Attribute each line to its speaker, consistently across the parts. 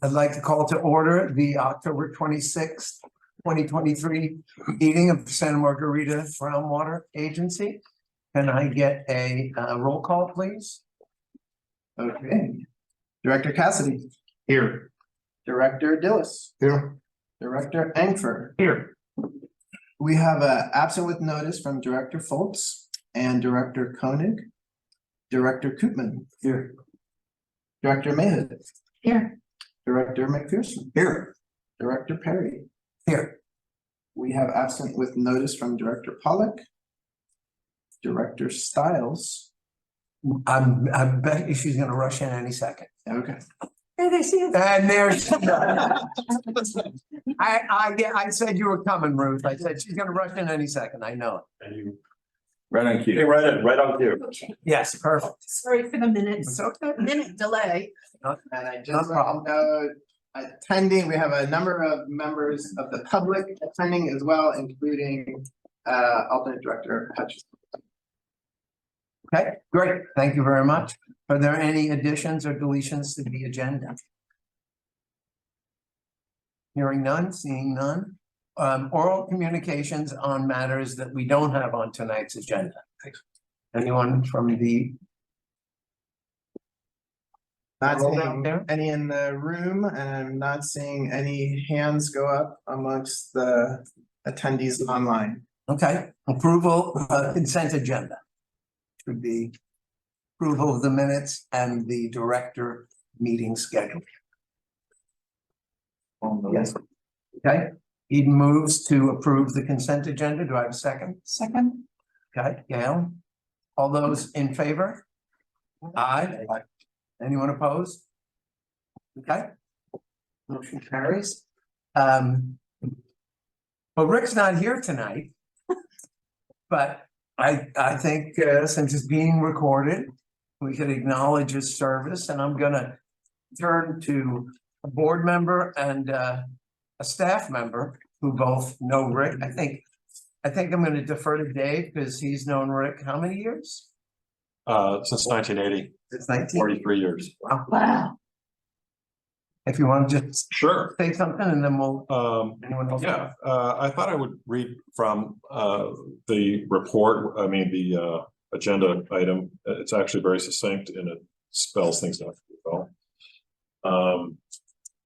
Speaker 1: I'd like to call to order the October 26th, 2023 meeting of the Santa Margarita Groundwater Agency. Can I get a roll call, please?
Speaker 2: Okay. Director Cassidy.
Speaker 1: Here.
Speaker 2: Director Dillis.
Speaker 1: Here.
Speaker 2: Director Engfer.
Speaker 1: Here.
Speaker 2: We have a absent with notice from Director Foltz and Director Koenig. Director Koopman.
Speaker 1: Here.
Speaker 2: Director Mayhood.
Speaker 3: Here.
Speaker 2: Director McPherson.
Speaker 1: Here.
Speaker 2: Director Perry.
Speaker 1: Here.
Speaker 2: We have absent with notice from Director Pollock. Director Stiles.
Speaker 1: I bet you she's gonna rush in any second.
Speaker 2: Okay.
Speaker 3: There they see it.
Speaker 1: And there's. I said you were coming, Ruth. I said she's gonna rush in any second. I know it.
Speaker 4: And you. Right on cue. Right on cue.
Speaker 3: Okay.
Speaker 1: Yes, perfect.
Speaker 3: Sorry for the minutes.
Speaker 1: It's okay.
Speaker 3: Minute delay.
Speaker 2: And I
Speaker 1: No
Speaker 2: just
Speaker 1: problem.
Speaker 2: know attending, we have a number of members of the public attending as well, including alternate Director Hutchison.
Speaker 1: Okay, great. Thank you very much. Are there any additions or deletions to the agenda? Hearing none, seeing none. Oral communications on matters that we don't have on tonight's agenda. Anyone from the
Speaker 2: Not
Speaker 1: Roll down
Speaker 2: seeing
Speaker 1: there.
Speaker 2: any in the room, and I'm not seeing any hands go up amongst the attendees online.
Speaker 1: Okay, approval consent agenda. Should be approval of the minutes and the director meeting schedule. Yes. Okay, Eden moves to approve the consent agenda. Do I have a second?
Speaker 3: Second.
Speaker 1: Okay, Gail. All those in favor? Aye. Anyone opposed? Okay. Motion carries. Well, Rick's not here tonight. But I think since it's being recorded, we could acknowledge his service, and I'm gonna turn to a board member and a staff member who both know Rick. I think I'm gonna defer to Dave because he's known Rick how many years?
Speaker 4: Since 1980,
Speaker 1: It's 19.
Speaker 4: 43 years.
Speaker 3: Wow.
Speaker 1: If you want to just
Speaker 4: Sure.
Speaker 1: say something and then we'll, anyone else?
Speaker 4: Yeah, I thought I would read from the report, the agenda item. It's actually very succinct and it spells things out well.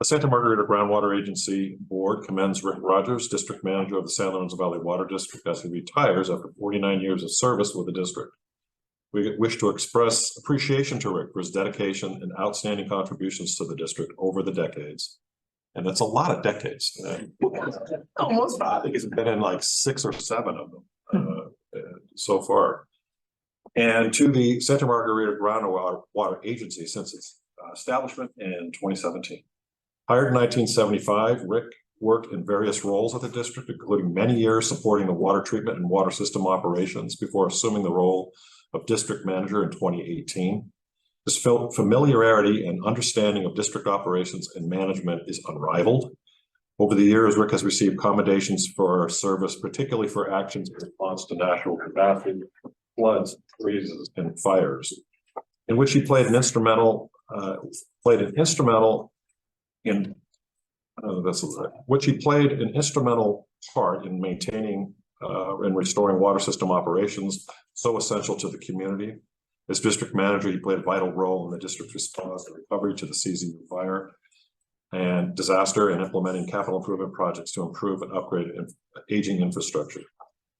Speaker 4: The Santa Margarita Groundwater Agency Board commends Rick Rogers, District Manager of the San Lorenzo Valley Water District, as he retires after 49 years of service with the district. We wish to express appreciation to Rick for his dedication and outstanding contributions to the district over the decades. And that's a lot of decades.
Speaker 1: Almost.
Speaker 4: I think he's been in like 6 or 7 of them so far. And to the Santa Margarita Groundwater Agency since its establishment in 2017. Hired in 1975, Rick worked in various roles at the district, including many years supporting the water treatment and water system operations before assuming the role of district manager in 2018. His familiarity and understanding of district operations and management is unrivaled. Over the years, Rick has received commendations for service, particularly for actions in response to natural catastrophes, floods, freezes, and fires, in which he played an instrumental part in maintaining and restoring water system operations so essential to the community. As district manager, he played a vital role in the district's response and recovery to the CZU fire and disaster and implementing capital improvement projects to improve and upgrade aging infrastructure.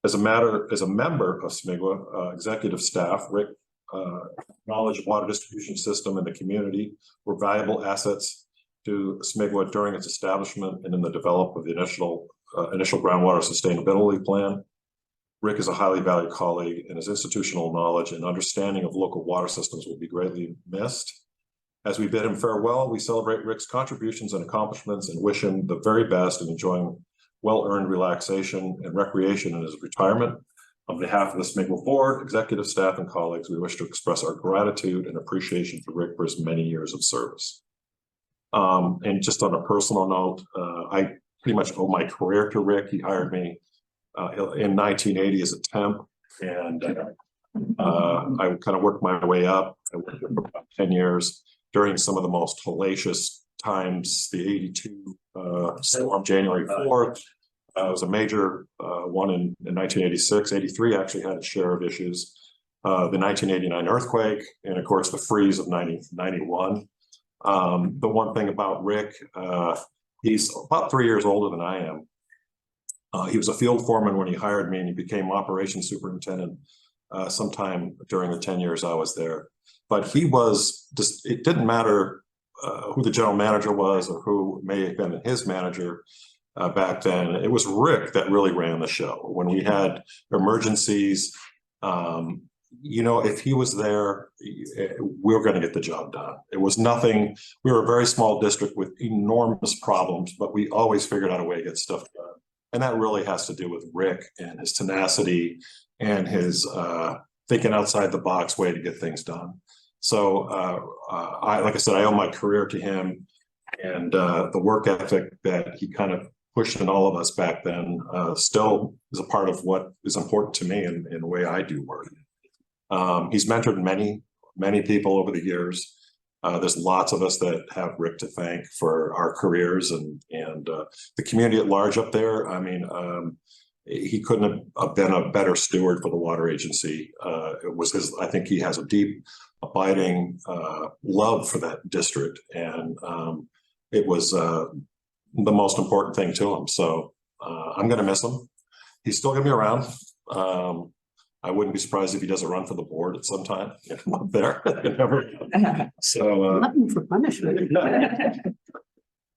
Speaker 4: As a member of SMGWA executive staff, Rick knowledge of water distribution system in the community were valuable assets to SMGWA during its establishment and in the development of the initial groundwater sustainability plan. Rick is a highly valued colleague, and his institutional knowledge and understanding of local water systems will be greatly missed. As we bid him farewell, we celebrate Rick's contributions and accomplishments and wish him the very best in enjoying well-earned relaxation and recreation in his retirement. On behalf of the SMGWA board, executive staff, and colleagues, we wish to express our gratitude and appreciation for Rick for his many years of service. And just on a personal note, I pretty much owe my career to Rick. He hired me in 1980 as a temp, and I kind of worked my way up. I worked there for about 10 years during some of the most hellacious times the 82 storm, January 4th. It was a major one in 1986. 83 actually had its share of issues. The 1989 earthquake, and of course the freeze of 91. The one thing about Rick, he's about 3 years older than I am. He was a field foreman when he hired me, and he became operations superintendent sometime during the 10 years I was there. But he was just, it didn't matter who the general manager was or who may have been his manager back then. It was Rick that really ran the show. When we had emergencies, you know, if he was there, we were going to get the job done. It was nothing. We were a very small district with enormous problems, but we always figured out a way to get stuff done. And that really has to do with Rick and his tenacity and his thinking outside the box way to get things done. So like I said, I owe my career to him, and the work ethic that he kind of pushed in all of us back then still is a part of what is important to me in the way I do work. He's mentored many people over the years. There's lots of us that have Rick to thank for our careers and the community at large up there. I mean, he couldn't have been a better steward for the water agency. It was his, I think he has a deep, abiding love for that district, and it was the most important thing to him. So I'm going to miss him. He's still going to be around. I wouldn't be surprised if he does a run for the board at some time up there. So
Speaker 3: Nothing for punishment.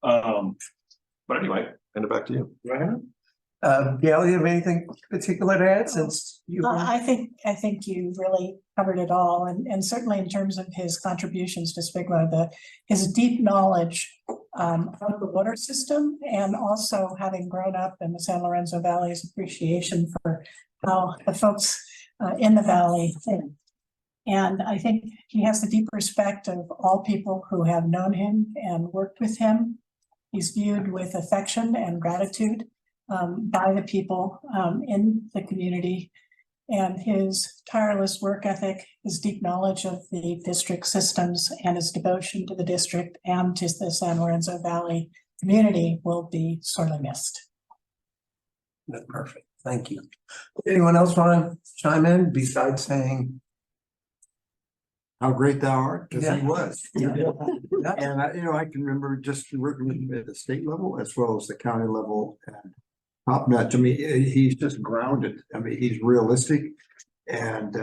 Speaker 4: but anyway, hand it back to you.
Speaker 1: Gail, you have anything particular to add since you?
Speaker 5: I think you really covered it all, and certainly in terms of his contributions to SMGWA, his deep knowledge of the water system, and also having grown up in the San Lorenzo Valley, his appreciation for how the folks in the valley think. And I think he has the deep respect of all people who have known him and worked with him. He's viewed with affection and gratitude by the people in the community, and his tireless work ethic, his deep knowledge of the district systems, and his devotion to the district and to the San Lorenzo Valley community will be sorely missed.
Speaker 1: That's perfect. Thank you. Anyone else want to chime in besides saying
Speaker 6: how great thou art? Because
Speaker 1: Yeah.
Speaker 6: he was.
Speaker 1: Yeah.
Speaker 6: And I can remember just working with him at the state level as well as the county level, and top notch. I mean, he's just grounded. I mean, he's realistic and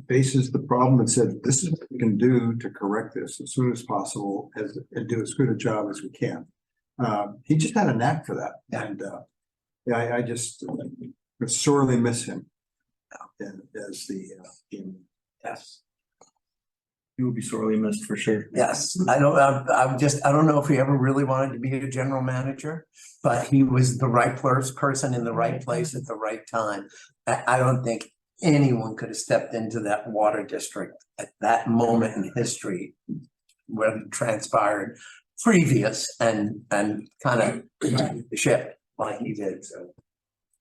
Speaker 6: faces the problem and said, this is what we can do to correct this as soon as possible and do as good a job as we can. He just had a knack for that. And I just sorely miss him as the
Speaker 1: yes?
Speaker 7: He will be sorely missed for sure.
Speaker 1: Yes, I don't know if he ever really wanted to be a general manager, but he was the right person in the right place at the right time. I don't think anyone could have stepped into that water district at that moment in history where it transpired previous and kind of the ship like he did. So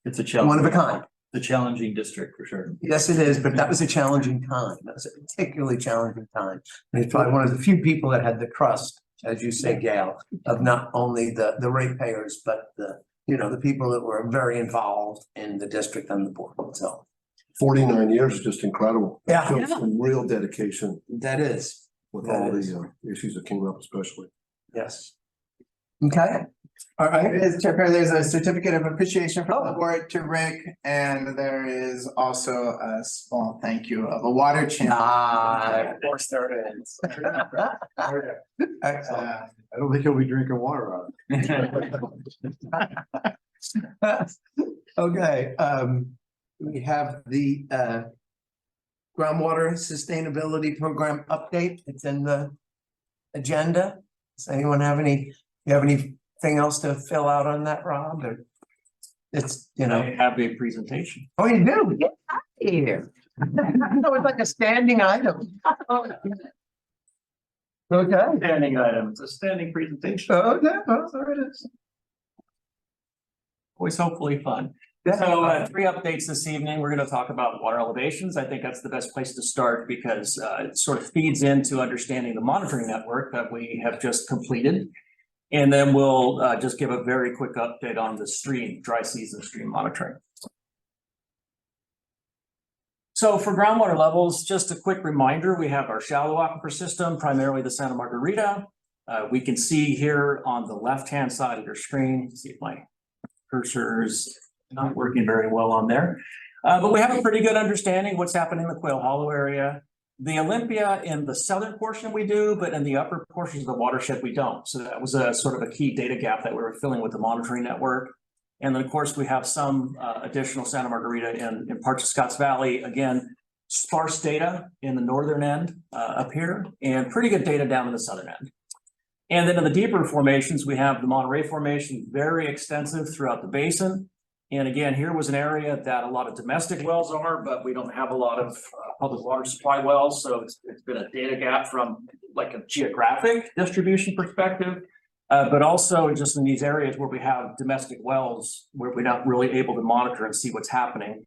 Speaker 7: It's a challenge.
Speaker 1: one of a kind.
Speaker 7: The challenging district for sure.
Speaker 1: Yes, it is, but that was a challenging time. That was a particularly challenging time. And it's probably one of the few people that had the trust, as you say, Gail, of not only the ratepayers, but the people that were very involved in the district and the board. So
Speaker 8: 49 years, just incredible.
Speaker 1: Yeah.
Speaker 8: Shows some real dedication
Speaker 1: that is,
Speaker 8: with
Speaker 1: That
Speaker 8: all
Speaker 1: is.
Speaker 8: the issues that came up, especially.
Speaker 1: yes. Okay. All right.
Speaker 2: There's a certificate of appreciation from the board to Rick, and there is also a small thank you of a water champion.
Speaker 1: Of course there is. Excellent.
Speaker 6: I don't think he'll be drinking water out of it.
Speaker 1: Okay, we have the groundwater sustainability program update. It's in the agenda. Does anyone have anything else to fill out on that, Rob? Or it's,
Speaker 7: I have a presentation.
Speaker 1: Oh, you do? Get out of here. No, it's like a standing item. Okay.
Speaker 7: Standing item. It's a standing presentation.
Speaker 1: Okay, well, there it is.
Speaker 7: Always hopefully fun. So 3 updates this evening. We're going to talk about water elevations. I think that's the best place to start because it sort of feeds into understanding the monitoring network that we have just completed. And then we'll just give a very quick update on the stream, dry season stream monitoring. So for groundwater levels, just a quick reminder, we have our shallow aquifer system, primarily the Santa Margarita. We can see here on the left-hand side of your screen, see if my cursor's not working very well on there. But we have a pretty good understanding what's happening in the Quail Hollow area. The Olympia in the southern portion we do, but in the upper portions of the watershed we don't. So that was a sort of a key data gap that we were filling with the monitoring network. And then of course we have some additional Santa Margarita in parts of Scotts Valley. Again, sparse data in the northern end up here and pretty good data down in the southern end. And then in the deeper formations, we have the Monterey Formation, very extensive throughout the basin. And again, here was an area that a lot of domestic wells are, but we don't have a lot of public water supply wells. So it's been a data gap from like a geographic distribution perspective, but also just in these areas where we have domestic wells, where we're not really able to monitor and see what's happening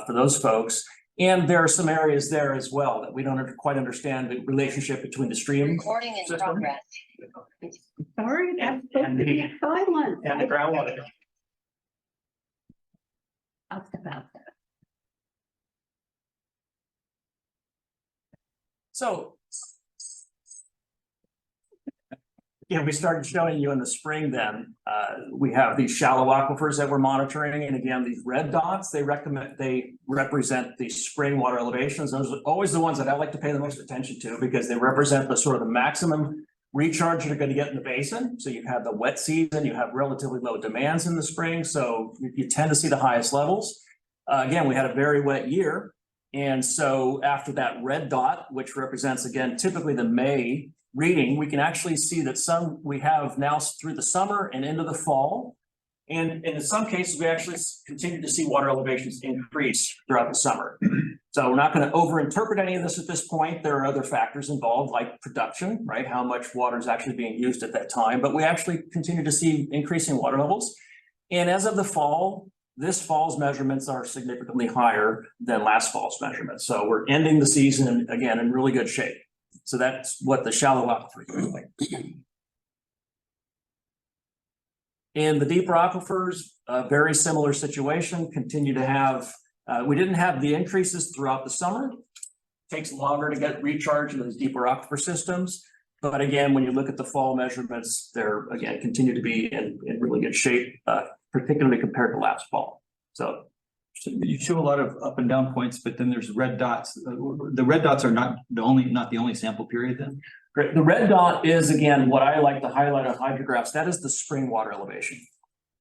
Speaker 7: for those folks. And there are some areas there as well that we don't quite understand the relationship between the stream
Speaker 9: Recording in
Speaker 7: system
Speaker 9: progress.
Speaker 3: Sorry, that's supposed
Speaker 7: and
Speaker 3: to be
Speaker 7: the
Speaker 3: silent.
Speaker 7: groundwater.
Speaker 3: I'll step out there.
Speaker 7: So. Yeah, we started showing you in the spring then, we have these shallow aquifers that we're monitoring. And again, these red dots, they represent the spring water elevations. Those are always the ones that I like to pay the most attention to because they represent the sort of the maximum recharge you're going to get in the basin. So you've had the wet season, you have relatively low demands in the spring. So you tend to see the highest levels. Again, we had a very wet year. And so after that red dot, which represents, again, typically the May reading, we can actually see that we have now through the summer and into the fall. And in some cases, we actually continue to see water elevations increase throughout the summer. So we're not going to overinterpret any of this at this point. There are other factors involved like production, right? How much water is actually being used at that time, but we actually continue to see increasing water levels. And as of the fall, this fall's measurements are significantly higher than last fall's measurements. So we're ending the season, again, in really good shape. So that's what the shallow aquifer looks like. In the deeper aquifers, a very similar situation, continue to have, we didn't have the increases throughout the summer. It takes longer to get recharge in those deeper aquifer systems. But again, when you look at the fall measurements, they're, again, continue to be in really good shape, particularly compared to last fall. So
Speaker 10: you show a lot of up and down points, but then there's red dots. The red dots are not the only sample period then?
Speaker 7: great. The red dot is, again, what I like to highlight on hydrographs. That is the spring water elevation.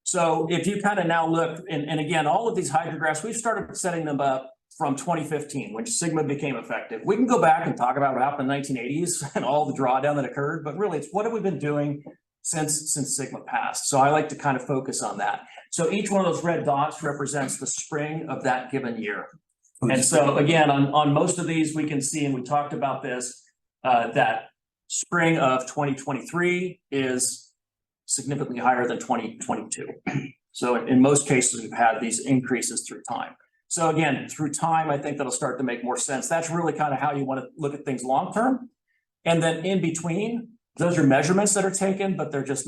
Speaker 7: So if you kind of now look, and again, all of these hydrographs, we've started setting them up from 2015, when Sigma became effective. We can go back and talk about what happened in the 1980s and all the drawdown that occurred, but really it's what have we been doing since Sigma passed. So I like to kind of focus on that. So each one of those red dots represents the spring of that given year. And so again, on most of these, we can see, and we talked about this, that spring of 2023 is significantly higher than 2022. So in most cases, we've had these increases through time. So again, through time, I think that'll start to make more sense. That's really kind of how you want to look at things long term. And then in between, those are measurements that are taken, but they're just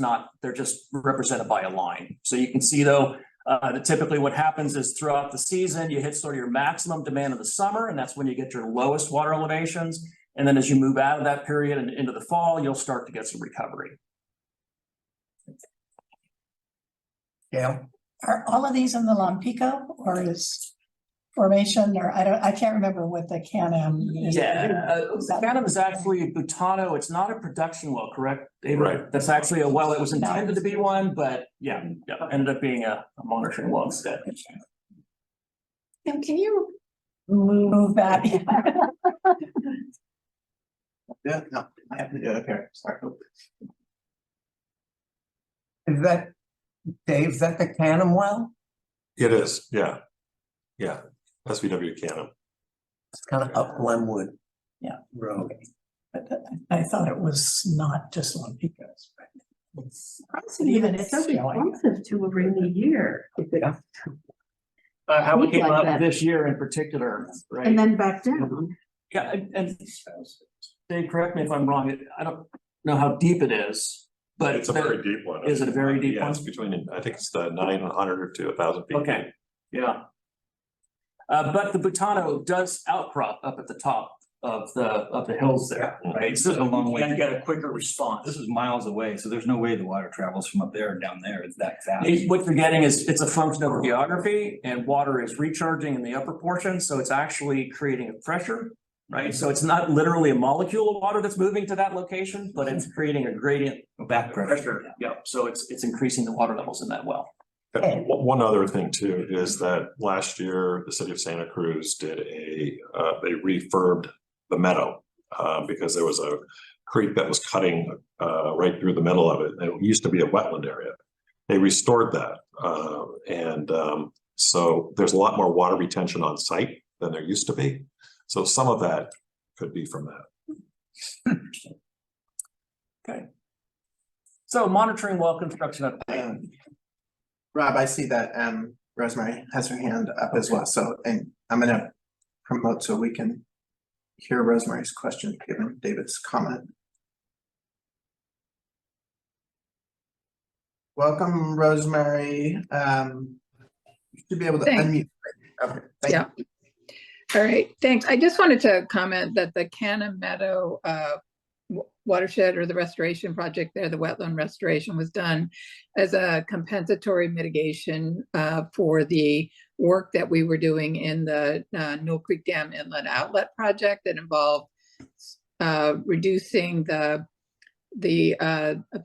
Speaker 7: represented by a line. So you can see though, that typically what happens is throughout the season, you hit sort of your maximum demand in the summer, and that's when you get your lowest water elevations. And then as you move out of that period and into the fall, you'll start to get some recovery.
Speaker 1: Yeah.
Speaker 5: Are all of these in the Lompico or is formation, or I can't remember what the Can-Am is.
Speaker 7: Can-Am is actually Butano. It's not a production well, correct, David?
Speaker 4: Right.
Speaker 7: That's actually a well. It was intended to be one, but yeah, ended up being a monitoring well instead.
Speaker 5: And can you move that?
Speaker 2: Yeah, no, I have to do it up here. Sorry.
Speaker 1: Is that, Dave, is that the Can-Am well?
Speaker 4: It is, yeah. Yeah, SVW Cannon.
Speaker 1: It's kind of up Glenwood.
Speaker 5: Yeah.
Speaker 1: Road.
Speaker 5: But I thought it was not just Lompico.
Speaker 3: Even it's so responsive to a rainy year.
Speaker 1: Yeah.
Speaker 7: How we came
Speaker 3: Like
Speaker 7: up
Speaker 3: that.
Speaker 7: this year in particular, right?
Speaker 3: And then back down.
Speaker 7: Yeah, and Dave, correct me if I'm wrong. I don't know how deep it is, but.
Speaker 4: It's a very deep one.
Speaker 7: Is it a very deep
Speaker 4: Yeah,
Speaker 7: one?
Speaker 4: it's between, I think it's the 900 to 1,000 feet.
Speaker 7: Okay, yeah. But the Butano does outcrop up at the top of the hills there, right?
Speaker 10: This is a long way.
Speaker 7: You get a quicker response.
Speaker 10: This is miles away, so there's no way the water travels from up there down there. It's that fast.
Speaker 7: What you're getting is, it's a function of geography, and water is recharging in the upper portion, so it's actually creating a pressure, right? So it's not literally a molecule of water that's moving to that location, but it's creating a gradient
Speaker 10: Back pressure.
Speaker 7: Yeah, so it's increasing the water levels in that well.
Speaker 4: One other thing too is that last year, the city of Santa Cruz did they refurbed the meadow because there was a creek that was cutting right through the middle of it. It used to be a wetland area. They restored that. So there's a lot more water retention on site than there used to be. So some of that could be from that.
Speaker 7: Okay. So monitoring well construction update.
Speaker 2: Rob, I see that Rosemary has her hand up as well, so, and I'm gonna promote so we can hear Rosemary's question, given David's comment. Welcome, Rosemary. You should be able to
Speaker 9: Thanks.
Speaker 2: unmute. Okay, thank
Speaker 9: Yeah.
Speaker 2: you.
Speaker 9: All right, thanks. I just wanted to comment that the Canna Meadow watershed, or the restoration project there, the wetland restoration, was done as a compensatory mitigation for the work that we were doing in the Newell Creek Dam Inlet Outlet project that involved reducing a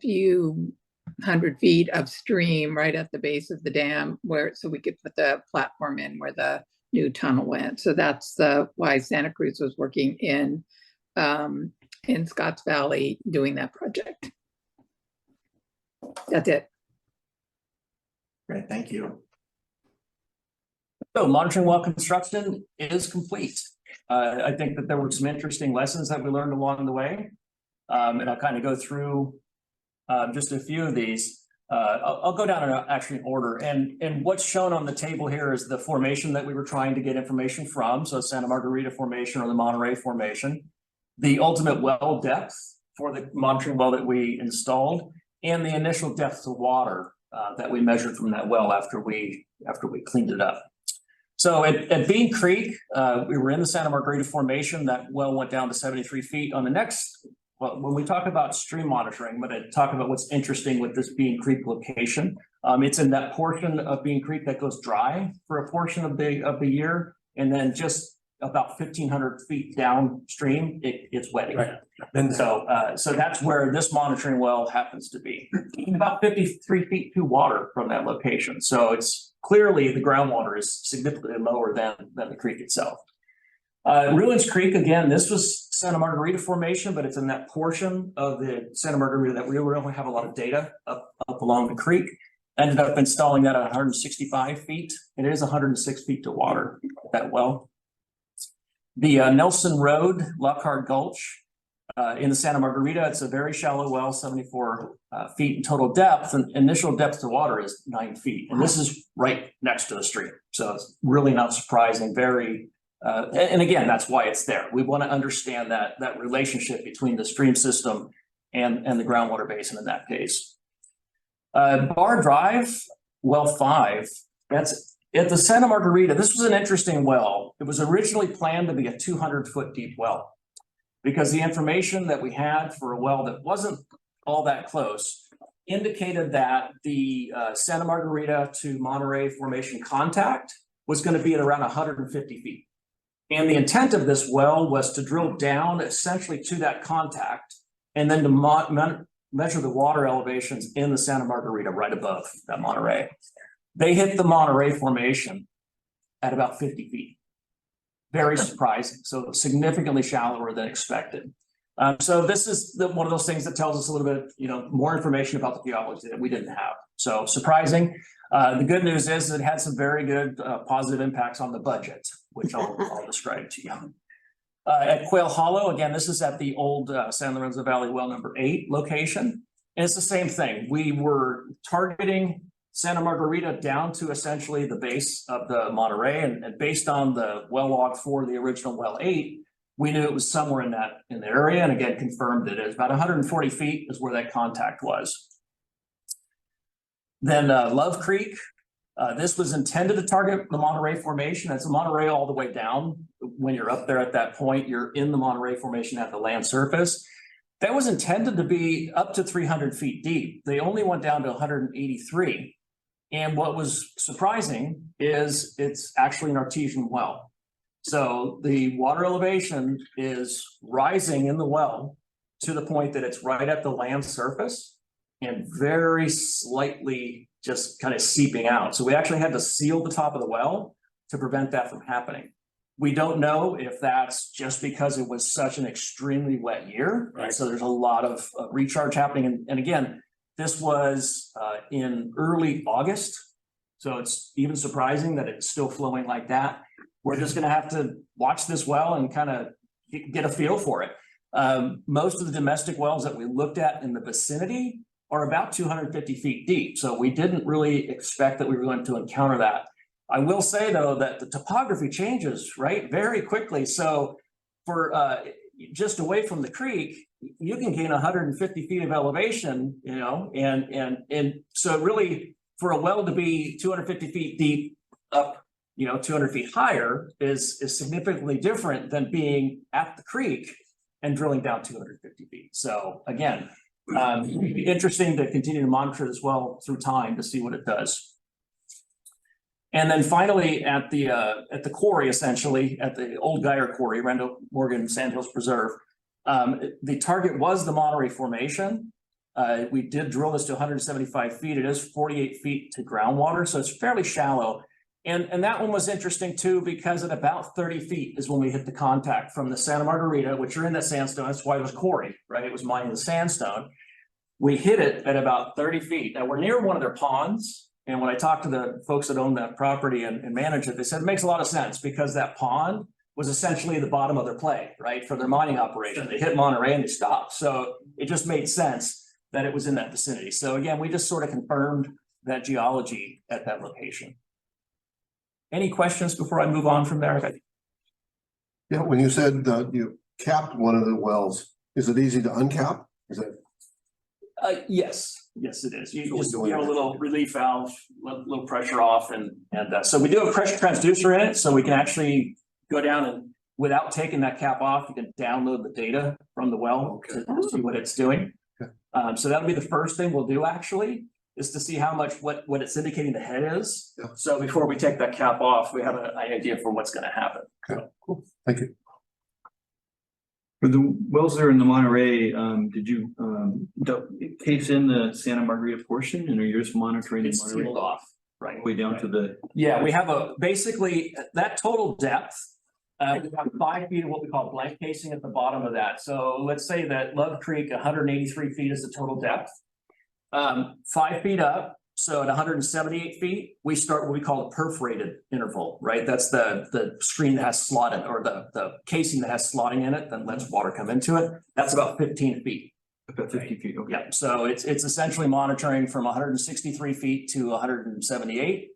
Speaker 9: few 100 feet of stream right at the base of the dam, so we could put the platform in where the new tunnel went. So that's why Santa Cruz was working in Scotts Valley doing that project. That's it.
Speaker 2: Great, thank you.
Speaker 7: So monitoring well construction is complete. I think that there were some interesting lessons that we learned along the way. And I'll kind of go through just a few of these. I'll go down in actually order. And what's shown on the table here is the formation that we were trying to get information from. So Santa Margarita Formation or the Monterey Formation, the ultimate well depth for the monitoring well that we installed, and the initial depth of water that we measured from that well after we cleaned it up. So at Bean Creek, we were in the Santa Margarita Formation. That well went down to 73 feet. On the next, well, when we talk about stream monitoring, I'm going to talk about what's interesting with this Bean Creek location. It's in that portion of Bean Creek that goes dry for a portion of the year, and then just about 1,500 feet downstream, it's wet again. Right. And so that's where this monitoring well happens to be, about 53 feet to water from that location. So it's clearly the groundwater is significantly lower than the creek itself. Ruins Creek, again, this was Santa Margarita Formation, but it's in that portion of the Santa Margarita that we really have a lot of data up along the creek. Ended up installing that at 165 feet. It is 106 feet to water, that well. The Nelson Road, Lockhart Gulch, in the Santa Margarita, it's a very shallow well, 74 feet in total depth, and initial depth to water is 9 feet. And this is right next to the stream. So it's really not surprising, very, and again, that's why it's there. We want to understand that relationship between the stream system and the groundwater basin in that case. Bar Drive, well 5, that's at the Santa Margarita. This was an interesting well. It was originally planned to be a 200-foot deep well, because the information that we had for a well that wasn't all that close indicated that the Santa Margarita to Monterey Formation contact was going to be at around 150 feet. And the intent of this well was to drill down essentially to that contact and then to measure the water elevations in the Santa Margarita right above that Monterey. They hit the Monterey Formation at about 50 feet. Very surprising. So significantly shallower than expected. So this is one of those things that tells us a little bit, more information about the geology that we didn't have. So surprising. The good news is it had some very good positive impacts on the budget, which I'll describe to you. At Quail Hollow, again, this is at the old San Lorenzo Valley well number 8 location. And it's the same thing. We were targeting Santa Margarita down to essentially the base of the Monterey, and based on the well log for the original well 8, we knew it was somewhere in the area, and again confirmed that it is about 140 feet is where that contact was. Then Love Creek, this was intended to target the Monterey Formation. It's a Monterey all the way down. When you're up there at that point, you're in the Monterey Formation at the land surface. That was intended to be up to 300 feet deep. They only went down to 183. And what was surprising is it's actually an artesian well. So the water elevation is rising in the well to the point that it's right at the land surface and very slightly just kind of seeping out. So we actually had to seal the top of the well to prevent that from happening. We don't know if that's just because it was such an extremely wet year.
Speaker 1: Right.
Speaker 7: So there's a lot of recharge happening. And again, this was in early August. So it's even surprising that it's still flowing like that. We're just gonna have to watch this well and kind of get a feel for it. Most of the domestic wells that we looked at in the vicinity are about 250 feet deep. So we didn't really expect that we were going to encounter that. I will say though, that the topography changes, right, very quickly. So for just away from the creek, you can gain 150 feet of elevation, you know, and so really for a well to be 250 feet deep up, you know, 200 feet higher is significantly different than being at the creek and drilling down 250 feet. So again, it'd be interesting to continue to monitor this well through time to see what it does. And then finally at the quarry, essentially at the old Geyer quarry, Randall Morgan Sandhills Preserve, the target was the Monterey Formation. We did drill this to 175 feet. It is 48 feet to groundwater, so it's fairly shallow. And that one was interesting too, because at about 30 feet is when we hit the contact from the Santa Margarita, which are in that sandstone. That's why it was quarry, right? It was mining the sandstone. We hit it at about 30 feet. Now we're near one of their ponds. And when I talked to the folks that own that property and manage it, they said it makes a lot of sense because that pond was essentially the bottom of their play, right? For their mining operation. They hit Monterey and they stopped. So it just made sense that it was in that vicinity. So again, we just sort of confirmed that geology at that location. Any questions before I move on from there?
Speaker 8: Yeah, when you said that you capped one of the wells, is it easy to uncap? Is it?
Speaker 7: Yes, it is. You
Speaker 8: So
Speaker 7: just,
Speaker 8: we're doing
Speaker 7: a
Speaker 8: that.
Speaker 7: little relief valve, little pressure off, and so we do have a pressure transducer in it, so we can actually go down and without taking that cap off, you can download the data from the well to see what it's doing.
Speaker 8: Okay.
Speaker 7: So that'll be the first thing we'll do actually, is to see how much what it's indicating the head is.
Speaker 8: Yeah.
Speaker 7: So before we take that cap off, we have an idea for what's going to happen.
Speaker 8: Okay, cool. Thank you.
Speaker 10: For the wells there in the Monterey, did you case in the Santa Margarita portion and are you just monitoring the
Speaker 7: It's
Speaker 10: Monterey
Speaker 7: sealed off, right?
Speaker 10: way down to the?
Speaker 7: Yeah, we have basically that total depth. We have 5 feet of what we call blank casing at the bottom of that. So let's say that Love Creek, 183 feet is the total depth. 5 feet up, so at 178 feet, we start what we call a perforated interval, right? That's the screen that has slotted, or the casing that has slotting in it, then lets water come into it. That's about 15 feet.
Speaker 10: About 50 feet, okay.
Speaker 7: Yeah, so it's essentially monitoring from 163 feet to 178.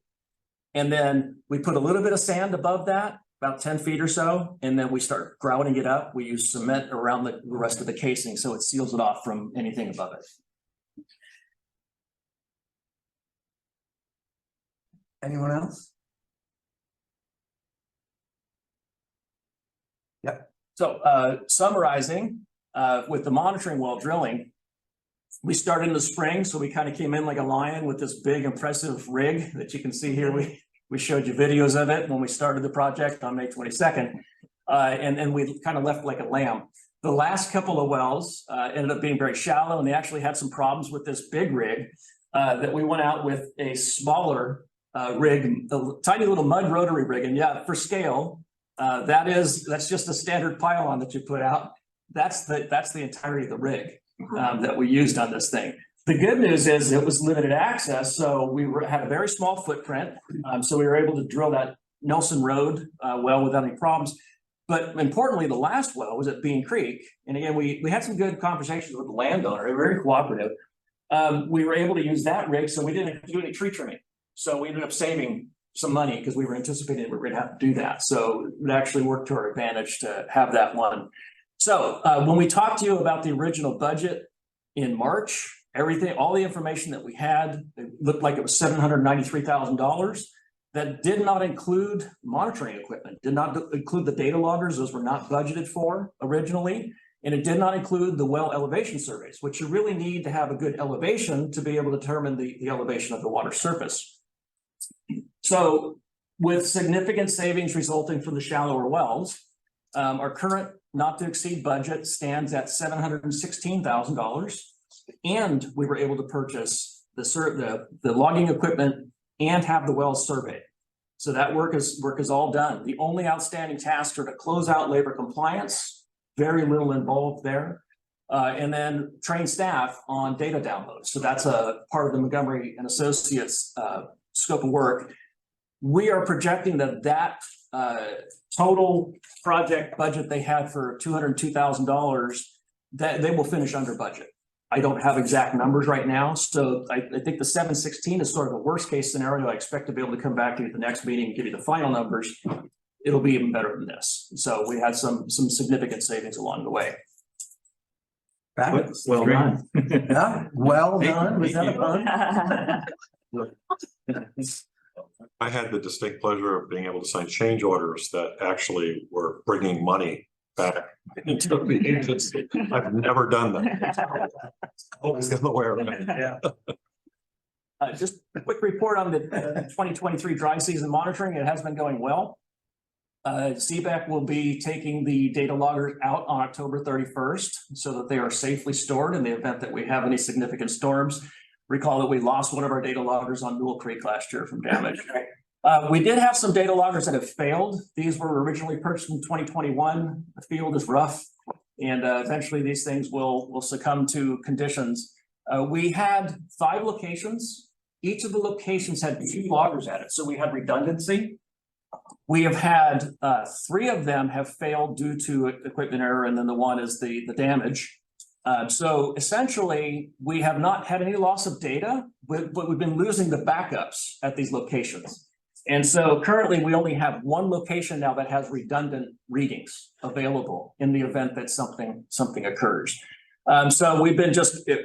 Speaker 7: And then we put a little bit of sand above that, about 10 feet or so, and then we start grouting it up. We use cement around the rest of the casing, so it seals it off from anything above it.
Speaker 1: Anyone else?
Speaker 7: So summarizing, with the monitoring well drilling, we started in the spring, so we kind of came in like a lion with this big impressive rig that you can see here. We showed you videos of it when we started the project on May 22nd, and we kind of left like a lamb. The last couple of wells ended up being very shallow, and they actually had some problems with this big rig that we went out with a smaller rig, a tiny little mud rotary rig. And yeah, for scale, that's just a standard pylon that you put out. That's the entirety of the rig that we used on this thing. The good news is it was limited access, so we had a very small footprint. So we were able to drill that Nelson Road well without any problems. But importantly, the last well was at Bean Creek. And again, we had some good conversations with the landowner. They were very cooperative. We were able to use that rig, so we didn't do any tree trimming. So we ended up saving some money because we were anticipating we were going to have to do that. So it actually worked to our advantage to have that one. So when we talked to you about the original budget in March, everything, all the information that we had, it looked like it was $793,000. That did not include monitoring equipment, did not include the data loggers, those were not budgeted for originally. And it did not include the well elevation surveys, which you really need to have a good elevation to be able to determine the elevation of the water surface. So with significant savings resulting from the shallower wells, our current not to exceed budget stands at $716,000. And we were able to purchase the logging equipment and have the wells surveyed. So that work is all done. The only outstanding tasks are to close out labor compliance, very little involved there. And then train staff on data downloads. So that's a part of the Montgomery and Associates scope of work. We are projecting that total project budget they had for $202,000, that they will finish under budget. I don't have exact numbers right now, so I think the 716 is sort of a worst case scenario. I expect to be able to come back to you at the next meeting and give you the final numbers. It'll be even better than this. So we had some significant savings along the way.
Speaker 1: Fabulous.
Speaker 10: Well done.
Speaker 1: Yeah, well done. Was that a pun?
Speaker 4: I had the distinct pleasure of being able to sign change orders that actually were bringing money back into the agency. I've never done that. Always the other way around.
Speaker 7: Yeah. Just a quick report on the 2023 dry season monitoring. It has been going well. CBEC will be taking the data loggers out on October 31st so that they are safely stored in the event that we have any significant storms. Recall that we lost one of our data loggers on Newell Creek last year from damage. We did have some data loggers that have failed. These were originally purchased in 2021. The field is rough, and eventually these things will succumb to conditions. We had 5 locations. Each of the locations had 2 loggers at it, so we had redundancy. We have had 3 of them have failed due to equipment error, and then the one is the damage. So essentially, we have not had any loss of data, but we've been losing the backups at these locations. And so currently we only have 1 location now that has redundant readings available in the event that something occurs. So we've been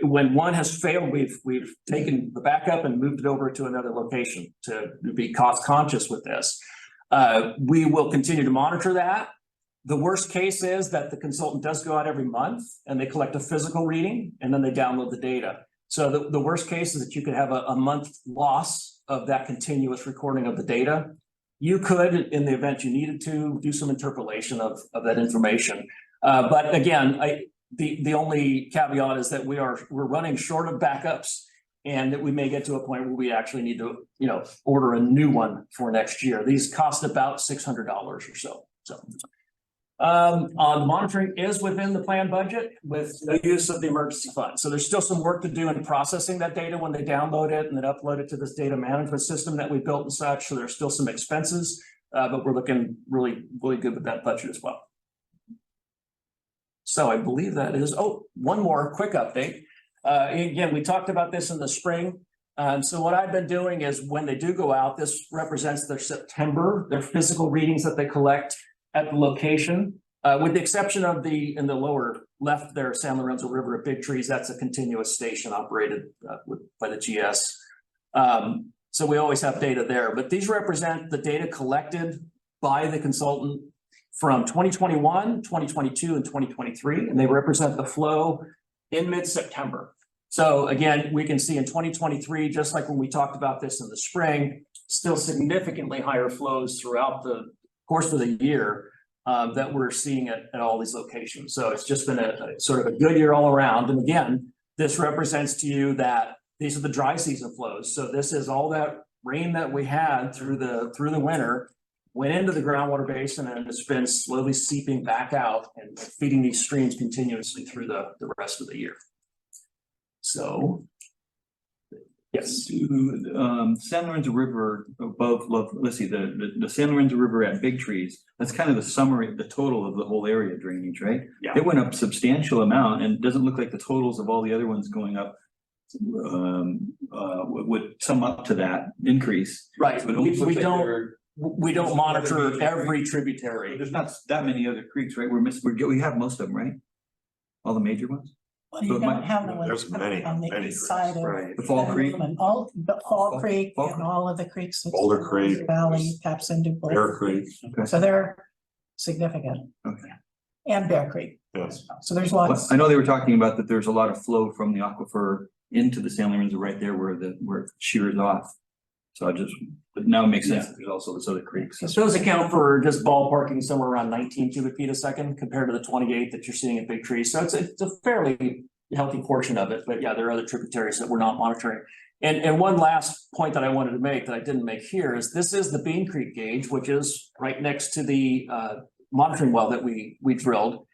Speaker 7: when one has failed, we've taken the backup and moved it over to another location to be cost conscious with this. We will continue to monitor that. The worst case is that the consultant does go out every month and they collect a physical reading and then they download the data. So the worst case is that you could have a month loss of that continuous recording of the data. You could, in the event you needed to, do some interpolation of that information. But again, the only caveat is that we're running short of backups, and that we may get to a point where we actually need to, order a new one for next year. These cost about $600 or so. On monitoring is within the planned budget with no use of the emergency fund. So there's still some work to do in processing that data when they download it and then upload it to this data management system that we built and such. So there's still some expenses, but we're looking really, really good with that budget as well. So I believe that is, one more quick update. Again, we talked about this in the spring. So what I've been doing is when they do go out, this represents their physical readings that they collect at the location, with the exception of in the lower left there, San Lorenzo River at Big Trees. That's a continuous station operated by the GS. So we always have data there, but these represent the data collected by the consultant from 2021, 2022, and 2023, and they represent the flow in mid-September. So again, we can see in 2023, just like when we talked about this in the spring, still significantly higher flows throughout the course of the year that we're seeing at all these locations. So it's just been a sort of a good year all around. And again, this represents to you that these are the dry season flows. So this is all that rain that we had through the winter went into the groundwater basin, and it's been slowly seeping back out and feeding these streams continuously through the rest of the year. So, yes.
Speaker 10: San Lorenzo River above, let's see, the San Lorenzo River at Big Trees, that's kind of the summary, the total of the whole area drainage, right?
Speaker 7: Yeah.
Speaker 10: It went up substantial amount, and it doesn't look like the totals of all the other ones going up would sum up to that increase.
Speaker 7: Right.
Speaker 10: But
Speaker 7: We don't monitor every tributary.
Speaker 10: There's not that many other creeks, right? We have most of them, right? All the major ones?
Speaker 5: Well, you
Speaker 10: But my-
Speaker 5: don't have the
Speaker 4: There's
Speaker 5: ones
Speaker 4: many,
Speaker 5: on the
Speaker 4: many
Speaker 5: east side of.
Speaker 6: Right.
Speaker 10: The Fall Creek?
Speaker 5: And all, the Fall Creek
Speaker 10: Fall
Speaker 5: and
Speaker 10: Creek.
Speaker 5: all of the creeks. that
Speaker 4: Boulder
Speaker 5: surround
Speaker 4: Creek.
Speaker 5: the Valley taps into both.
Speaker 4: Bear Creek,
Speaker 5: So they're significant.
Speaker 10: Okay.
Speaker 5: And Bear Creek.
Speaker 4: yes.
Speaker 5: So there's
Speaker 10: Well,
Speaker 5: lots.
Speaker 10: I know they were talking about that there's a lot of flow from the aquifer into the San Lorenzo right there where it shears off. So but now it makes sense that there's also this other creeks.
Speaker 7: So those account for just ballparking somewhere around 19 cubic feet a second compared to the 28 that you're seeing at Big Tree. So it's a fairly healthy portion of it, but yeah, there are other tributaries that we're not monitoring. And one last point that I wanted to make that I didn't make here is this is the Bean Creek gauge, which is right next to the monitoring well that we drilled.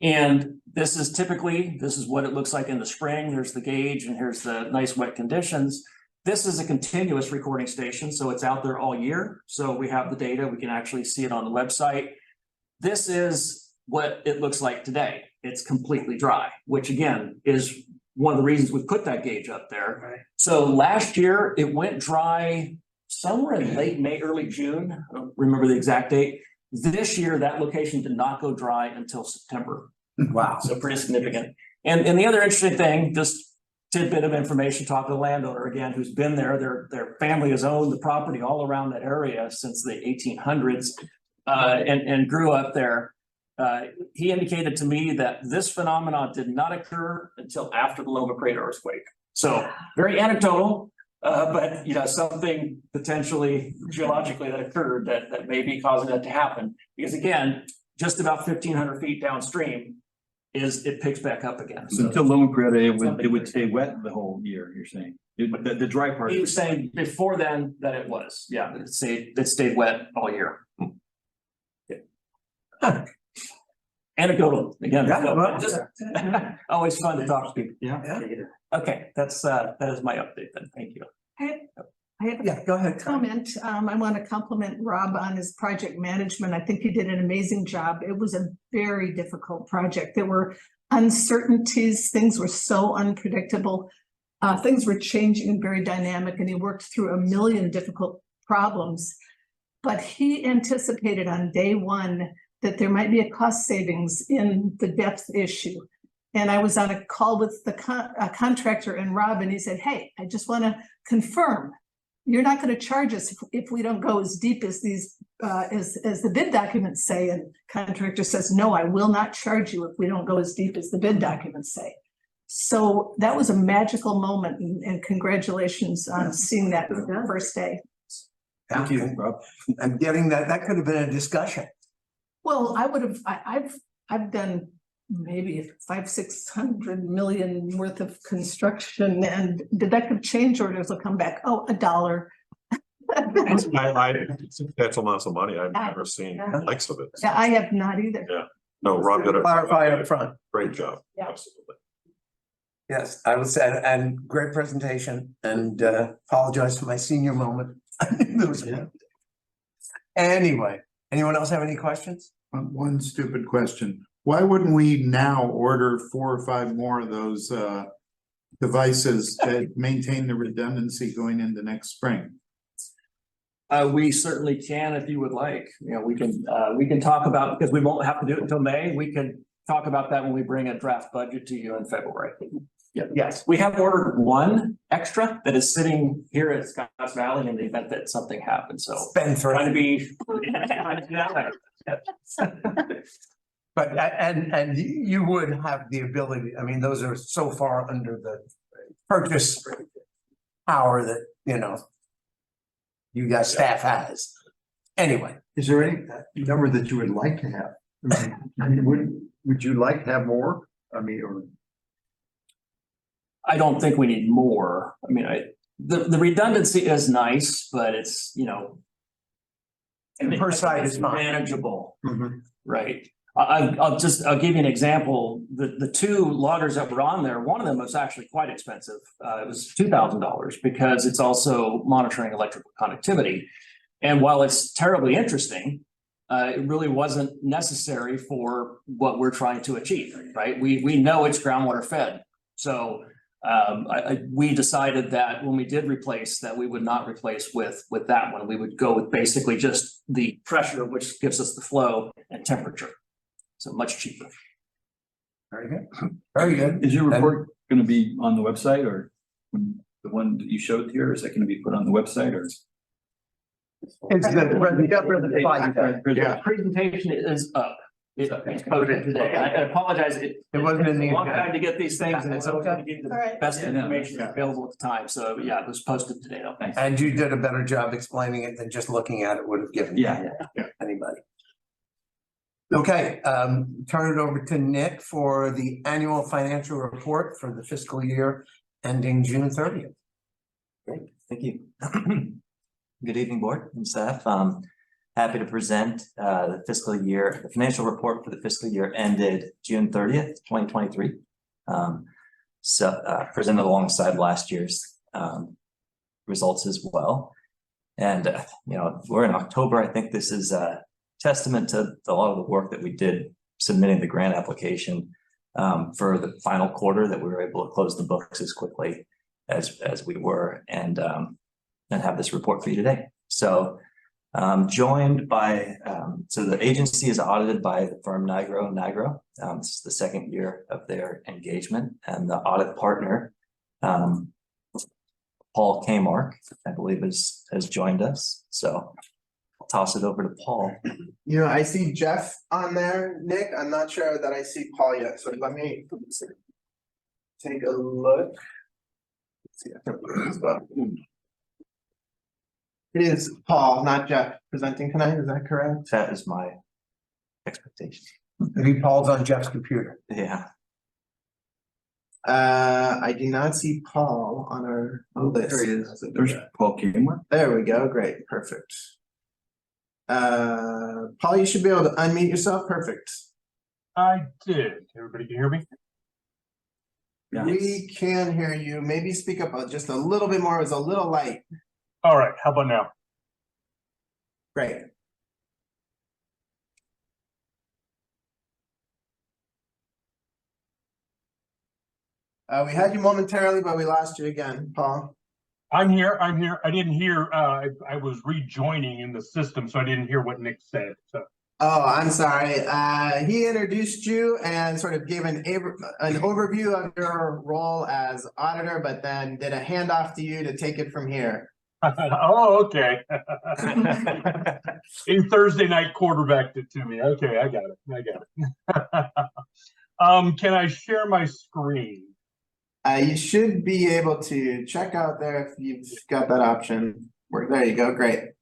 Speaker 7: And this is what it looks like in the spring. There's the gauge and here's the nice wet conditions. This is a continuous recording station, so it's out there all year. So we have the data, we can actually see it on the website. This is what it looks like today. It's completely dry, which again is one of the reasons we put that gauge up there.
Speaker 1: Right.
Speaker 7: So last year it went dry somewhere in late May, early June. I don't remember the exact date. This year, that location did not go dry until September.
Speaker 1: Wow.
Speaker 7: So pretty significant. And the other interesting thing, just tidbit of information, talk to the landowner again, who's been there, their family has owned the property all around that area since the 1800s and grew up there. He indicated to me that this phenomenon did not occur until after the Loma Prieta earthquake. So very anecdotal, but you know, something potentially geologically that occurred that may be causing that to happen. Because again, just about 1,500 feet downstream it picks back up again.
Speaker 10: So until Loma Prieta, it would stay wet the whole year, you're saying? The dry part.
Speaker 7: He was saying before then that it was, yeah, it stayed wet all year. Yeah. Anecdotal, again.
Speaker 1: Yeah,
Speaker 7: no,
Speaker 1: well,
Speaker 7: just- always fun to talk to people.
Speaker 6: Yeah.
Speaker 7: Okay, that is my update then. Thank you.
Speaker 3: I have
Speaker 1: Yeah, go ahead.
Speaker 3: a comment. I want to compliment Rob on his project management. I think he did an amazing job. It was a very difficult project. There were uncertainties. Things were so unpredictable. Things were changing and very dynamic, and he worked through a million difficult problems. But he anticipated on day one that there might be a cost savings in the depth issue. And I was on a call with the contractor and Rob, and he said, hey, I just want to confirm, you're not going to charge us if we don't go as deep as these, as the bid documents say. And contractor says, no, I will not charge you if we don't go as deep as the bid documents say. So that was a magical moment, and congratulations on seeing that first day.
Speaker 1: Thank you, Rob. I'm getting that could have been a discussion.
Speaker 3: Well, I've done maybe 500-600 million worth of construction, and did that change orders will come back? Oh, $1.
Speaker 4: That's amounts of money. I've never seen the likes of it.
Speaker 3: Yeah, I have not either.
Speaker 4: Yeah. No, Rob did a
Speaker 1: Clarify up front.
Speaker 4: great job.
Speaker 3: Yeah.
Speaker 4: Absolutely.
Speaker 1: Yes, I would say, and great presentation, and apologize for my senior moment. Anyway, anyone else have any questions?
Speaker 11: One stupid question. Why wouldn't we now order 4 or 5 more of those devices that maintain the redundancy going into next spring?
Speaker 7: We certainly can if you would like. You know, we can talk about, because we won't have to do it until May. We can talk about that when we bring a draft budget to you in February. Yeah, yes, we have ordered one extra that is sitting here at Scotts Valley in the event that something happens. So
Speaker 1: Been through.
Speaker 7: trying to be.
Speaker 1: But, and you would have the ability, I mean, those are so far under the purchase power that, you know, you guys staff has. Anyway,
Speaker 6: Is there any number that you would like to have? I mean, would you like to have more? I mean, or
Speaker 7: I don't think we need more. I mean, the redundancy is nice, but it's, you know.
Speaker 1: And per site is fine.
Speaker 7: Manageable, right? I'll give you an example. The 2 loggers that were on there, one of them was actually quite expensive. It was $2,000 because it's also monitoring electrical conductivity. And while it's terribly interesting, it really wasn't necessary for what we're trying to achieve, right? We know it's groundwater fed. So we decided that when we did replace that, we would not replace with that one. We would go with basically just the pressure, which gives us the flow and temperature. So much cheaper.
Speaker 1: Very good, very good.
Speaker 10: Is your report gonna be on the website or the one that you showed here, is that gonna be put on the website or?
Speaker 1: It's the
Speaker 2: Yeah.
Speaker 7: Presentation is up. It's posted today. I apologize. It
Speaker 1: wasn't in the
Speaker 7: a long
Speaker 1: agenda.
Speaker 7: time to get these things and it's okay to give you
Speaker 5: All right.
Speaker 7: the best
Speaker 10: Yeah, no,
Speaker 7: information
Speaker 10: yeah.
Speaker 7: available at the time. So yeah, it was posted today though. Thanks.
Speaker 1: And you did a better job explaining it than just looking at it would have given.
Speaker 10: Yeah,
Speaker 1: Anybody. Okay, turn it over to Nick for the annual financial report for the fiscal year ending June 30th.
Speaker 12: Great, thank you. Good evening, board and staff. Happy to present the financial report for the fiscal year ended June 30th, 2023. Presented alongside last year's results as well. And you know, we're in October. I think this is a testament to a lot of the work that we did submitting the grant application for the final quarter, that we were able to close the books as quickly as we were, and have this report for you today. So joined by, so the agency is audited by the firm Nigro. This is the second year of their engagement, and the audit partner, Paul Kmark, I believe has joined us. So I'll toss it over to Paul.
Speaker 2: You know, I see Jeff on there, Nick. I'm not sure that I see Paul yet, so let me take a look. Let's see, I can look as well. It is Paul, not Jeff, presenting tonight. Is that correct?
Speaker 12: That is my expectation.
Speaker 1: Maybe Paul's on Jeff's computer.
Speaker 12: Yeah.
Speaker 2: I do not see Paul on our list.
Speaker 10: there he is. There's Paul Kingmore.
Speaker 2: There we go. Great, perfect. Paul, you should be able to unmute yourself. Perfect.
Speaker 13: I did. Everybody can hear me?
Speaker 10: Yeah.
Speaker 2: We can hear you. Maybe speak up just a little bit more. It was a little light.
Speaker 13: All right, how about now?
Speaker 2: Great. We had you momentarily, but we lost you again, Paul.
Speaker 13: I'm here. I didn't hear, I was rejoining in the system, so I didn't hear what Nick said, so.
Speaker 2: Oh, I'm sorry. He introduced you and sort of gave an overview of your role as auditor, but then did a handoff to you to take it from here.
Speaker 13: Oh, okay. In Thursday night quarterbacked it to me. Okay, I got it. Can I share my screen?
Speaker 2: You should be able to check out there if you've got that option. There you go. Great.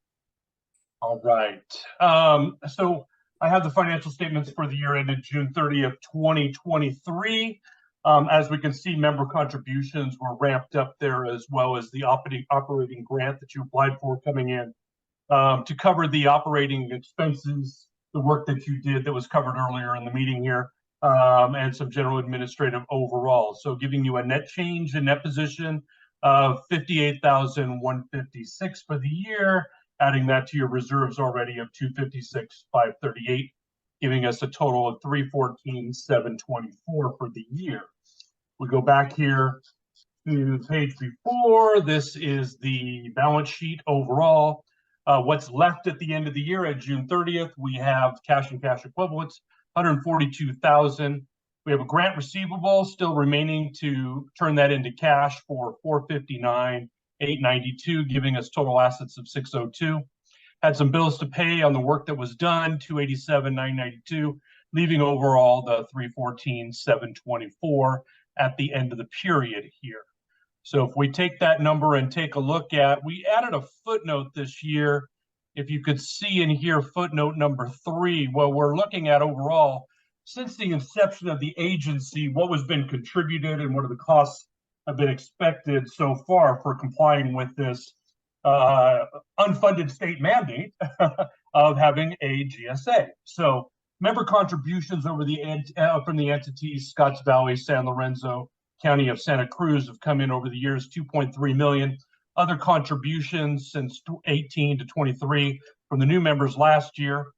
Speaker 13: All right. So I have the financial statements for the year ended June 30th, 2023. As we can see, member contributions were ramped up there, as well as the operating grant that you applied for coming in to cover the operating expenses, the work that you did that was covered earlier in the meeting here, and some general administrative overall. So giving you a net change in net position of $58,156 for the year, adding that to your reserves already of $256,538, giving us a total of $314,724 for the year. We go back here to the page before. This is the balance sheet overall. What's left at the end of the year at June 30th, we have cash and cash equivalents, $142,000. We have a grant receivable still remaining to turn that into cash for $459,892, giving us total assets of $602. Had some bills to pay on the work that was done, $287,992, leaving overall the $314,724 at the end of the period here. So if we take that number and take a look at, we added a footnote this year. If you could see in here, footnote number 3, well, we're looking at overall, since the inception of the agency, what has been contributed and what are the costs have been expected so far for complying with this unfunded state mandate of having a GSA. So member contributions over the from the entities, Scotts Valley, San Lorenzo, County of Santa Cruz, have come in over the years, 2.3 million. Other contributions since 18 to 23 from the new members last year.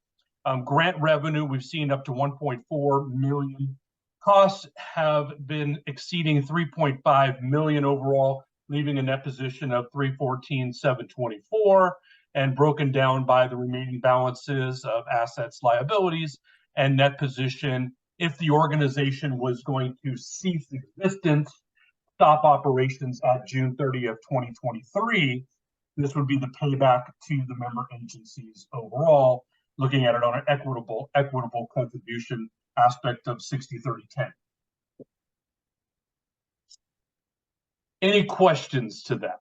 Speaker 13: Grant revenue, we've seen up to 1.4 million. Costs have been exceeding 3.5 million overall, leaving a net position of 314,724, and broken down by the remaining balances of assets, liabilities, and net position if the organization was going to cease existence, stop operations at June 30th, 2023, this would be the payback to the member agencies overall, looking at it on an equitable contribution aspect of 60-30-10. Any questions to that?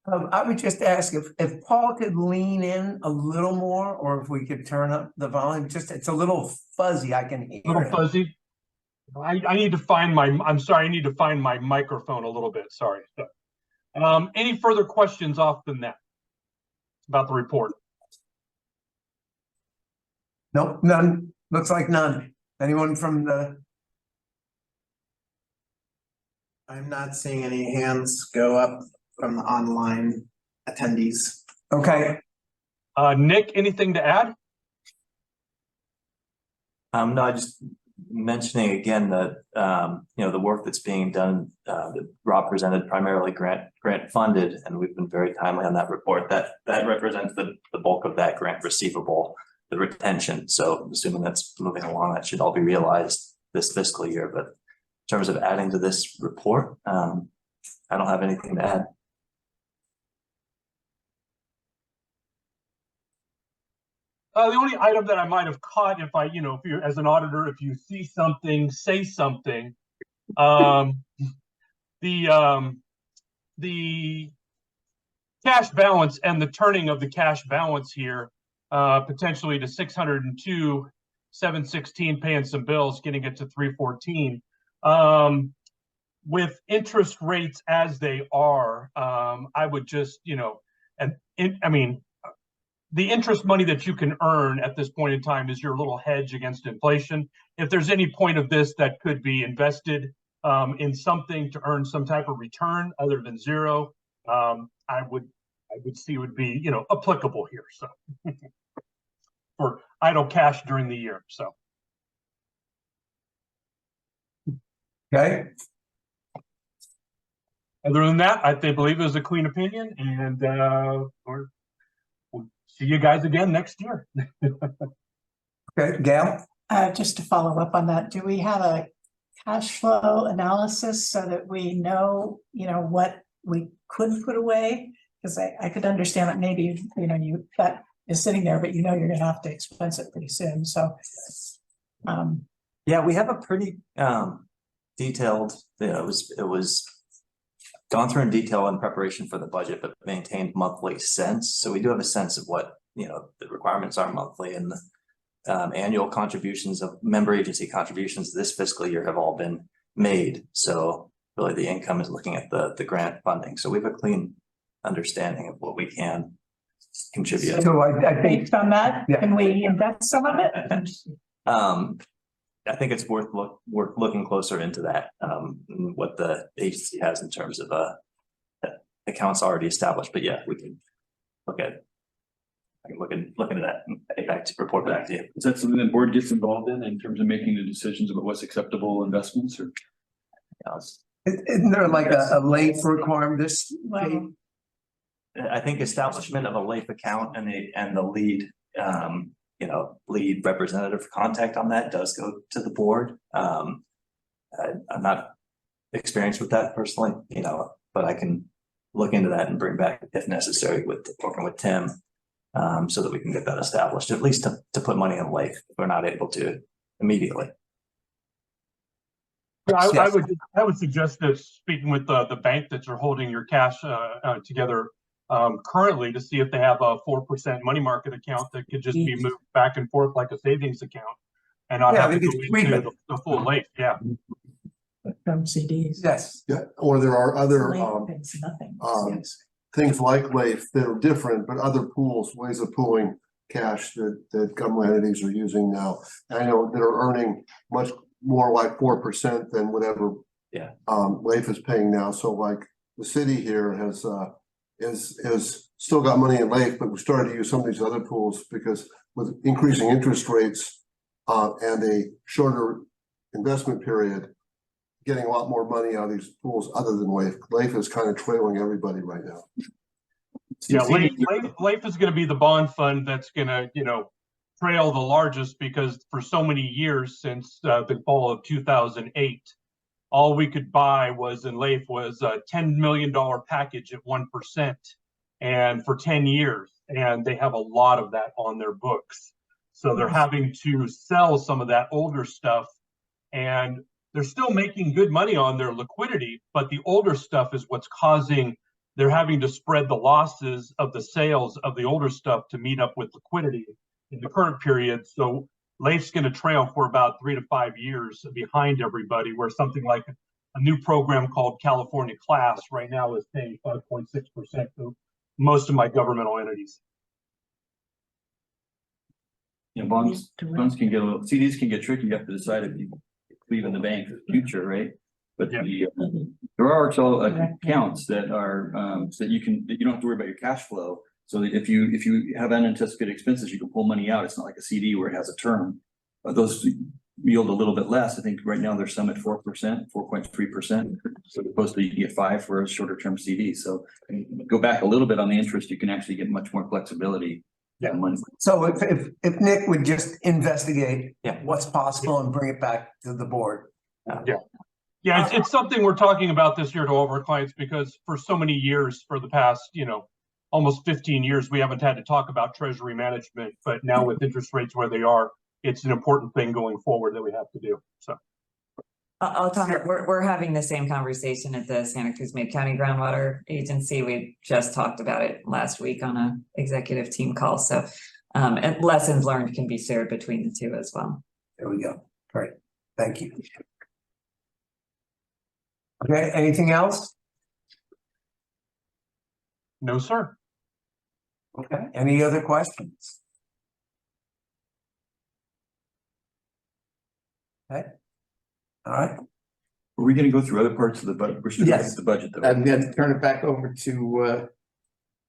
Speaker 1: I would just ask if Paul could lean in a little more, or if we could turn up the volume, just, it's a little fuzzy, I can hear
Speaker 13: Little
Speaker 1: him.
Speaker 13: fuzzy. I need to find my, I'm sorry, I need to find my microphone a little bit, sorry. Any further questions off than that about the report?
Speaker 1: Nope, none, looks like none. Anyone from the,
Speaker 2: I'm not seeing any hands go up from the online attendees.
Speaker 1: okay,
Speaker 12: Nick, anything to add? No, I just mentioning again that, the work that's being done, that Rob presented, primarily grant funded, and we've been very timely on that report. That represents the bulk of that grant receivable, the retention. So assuming that's moving along, that should all be realized this fiscal year. But in terms of adding to this report, I don't have anything to add.
Speaker 13: The only item that I might have caught, if I, if you're as an auditor, if you see something, say something. The cash balance and the turning of the cash balance here, potentially to 602, 716, paying some bills, getting it to 314. With interest rates as they are, I would just, the interest money that you can earn at this point in time is your little hedge against inflation. If there's any point of this that could be invested in something to earn some type of return other than zero, I would see would be, applicable here. So for idle cash during the year. So.
Speaker 1: okay,
Speaker 13: Other than that, I believe it was a clean opinion, and we'll see you guys again next year.
Speaker 1: okay, Gail?
Speaker 5: Just to follow up on that, do we have a cash flow analysis so that we know, what we could put away? Because I could understand that maybe, that is sitting there, but you're gonna have to expense it pretty soon, so.
Speaker 12: Yeah, we have a pretty detailed, it was gone through in detail in preparation for the budget, but maintained monthly cents. So we do have a sense of what, the requirements are monthly, and the annual contributions of member agency contributions this fiscal year have all been made. So really the income is looking at the grant funding. So we have a clean understanding of what we can contribute.
Speaker 1: So I think,
Speaker 5: Based on that,
Speaker 1: Yeah.
Speaker 5: can we invest some of it?
Speaker 12: I think it's worth looking closer into that, what the agency has in terms of accounts already established. But yeah, we can look at it. I can look into that and report back to you.
Speaker 10: Is that something the board gets involved in terms of making the decisions about what's acceptable investments, or?
Speaker 1: isn't there like a late requirement this?
Speaker 5: Well,
Speaker 12: I think establishment of a LAIF account and the lead, lead representative contact on that does go to the board. I'm not experienced with that personally, but I can look into that and bring back if necessary with working with Tim, so that we can get that established, at least to put money in LAIF if we're not able to immediately.
Speaker 13: Yeah, I would suggest that speaking with the bank that you're holding your cash together currently, to see if they have a 4% money market account that could just be moved back and forth like a savings account, and not have to go into the full LAIF. Yeah.
Speaker 5: From CDs.
Speaker 1: Yes.
Speaker 8: Yeah, or there are other
Speaker 5: LAIF pays nothing.
Speaker 8: things like LAIF that are different, but other pools, ways of pooling cash that government entities are using now. And I know that are earning much more, like 4% than whatever LAIF is paying now. So like the city here has still got money in LAIF, but we started to use some of these other pools because with increasing interest rates and a shorter investment period, getting a lot more money out of these pools other than LAIF. LAIF is kind of trailing everybody right now.
Speaker 13: Yeah, LAIF is going to be the bond fund that's going to, trail the largest because for so many years since the fall of 2008, all we could buy was in Leif was a $10 million package at 1%, and for 10 years, and they have a lot of that on their books. So they're having to sell some of that older stuff, and they're still making good money on their liquidity, but the older stuff is what's causing, they're having to spread the losses of the sales of the older stuff to meet up with liquidity in the current period. So Leif's going to trail for about 3 to 5 years behind everybody, where something like a new program called California Class right now is paying 5.6% for most of my governmental entities.
Speaker 10: You know, bonds can get a little, CDs can get tricky. You have to decide if you leave in the bank for the future, right? But there are also accounts that are, that you don't have to worry about your cash flow. So that if you have unanticipated expenses, you can pull money out. It's not like a CD where it has a term. Those yield a little bit less. I think right now there's some at 4%, 4.3%. So opposed to you get 5% for a shorter term CD. So go back a little bit on the interest, you can actually get much more flexibility.
Speaker 1: Yeah. So if Nick would just investigate what's possible and bring it back to the board.
Speaker 13: Yeah, it's something we're talking about this year to all of our clients, because for so many years, for the past, almost 15 years, we haven't had to talk about treasury management, but now with interest rates where they are, it's an important thing going forward that we have to do. So
Speaker 14: I'll comment. We're having the same conversation at the Santa Cruz Mid-County Groundwater Agency. We just talked about it last week on a executive team call. So and lessons learned can be shared between the two as well.
Speaker 1: There we go. Great. Thank you. Okay, anything else?
Speaker 13: No, sir.
Speaker 1: Okay, any other questions? Okay. All right.
Speaker 10: Are we gonna go through other parts of the budget? We're still
Speaker 2: Yes.
Speaker 10: the budget though.
Speaker 2: I'm going to turn it back over to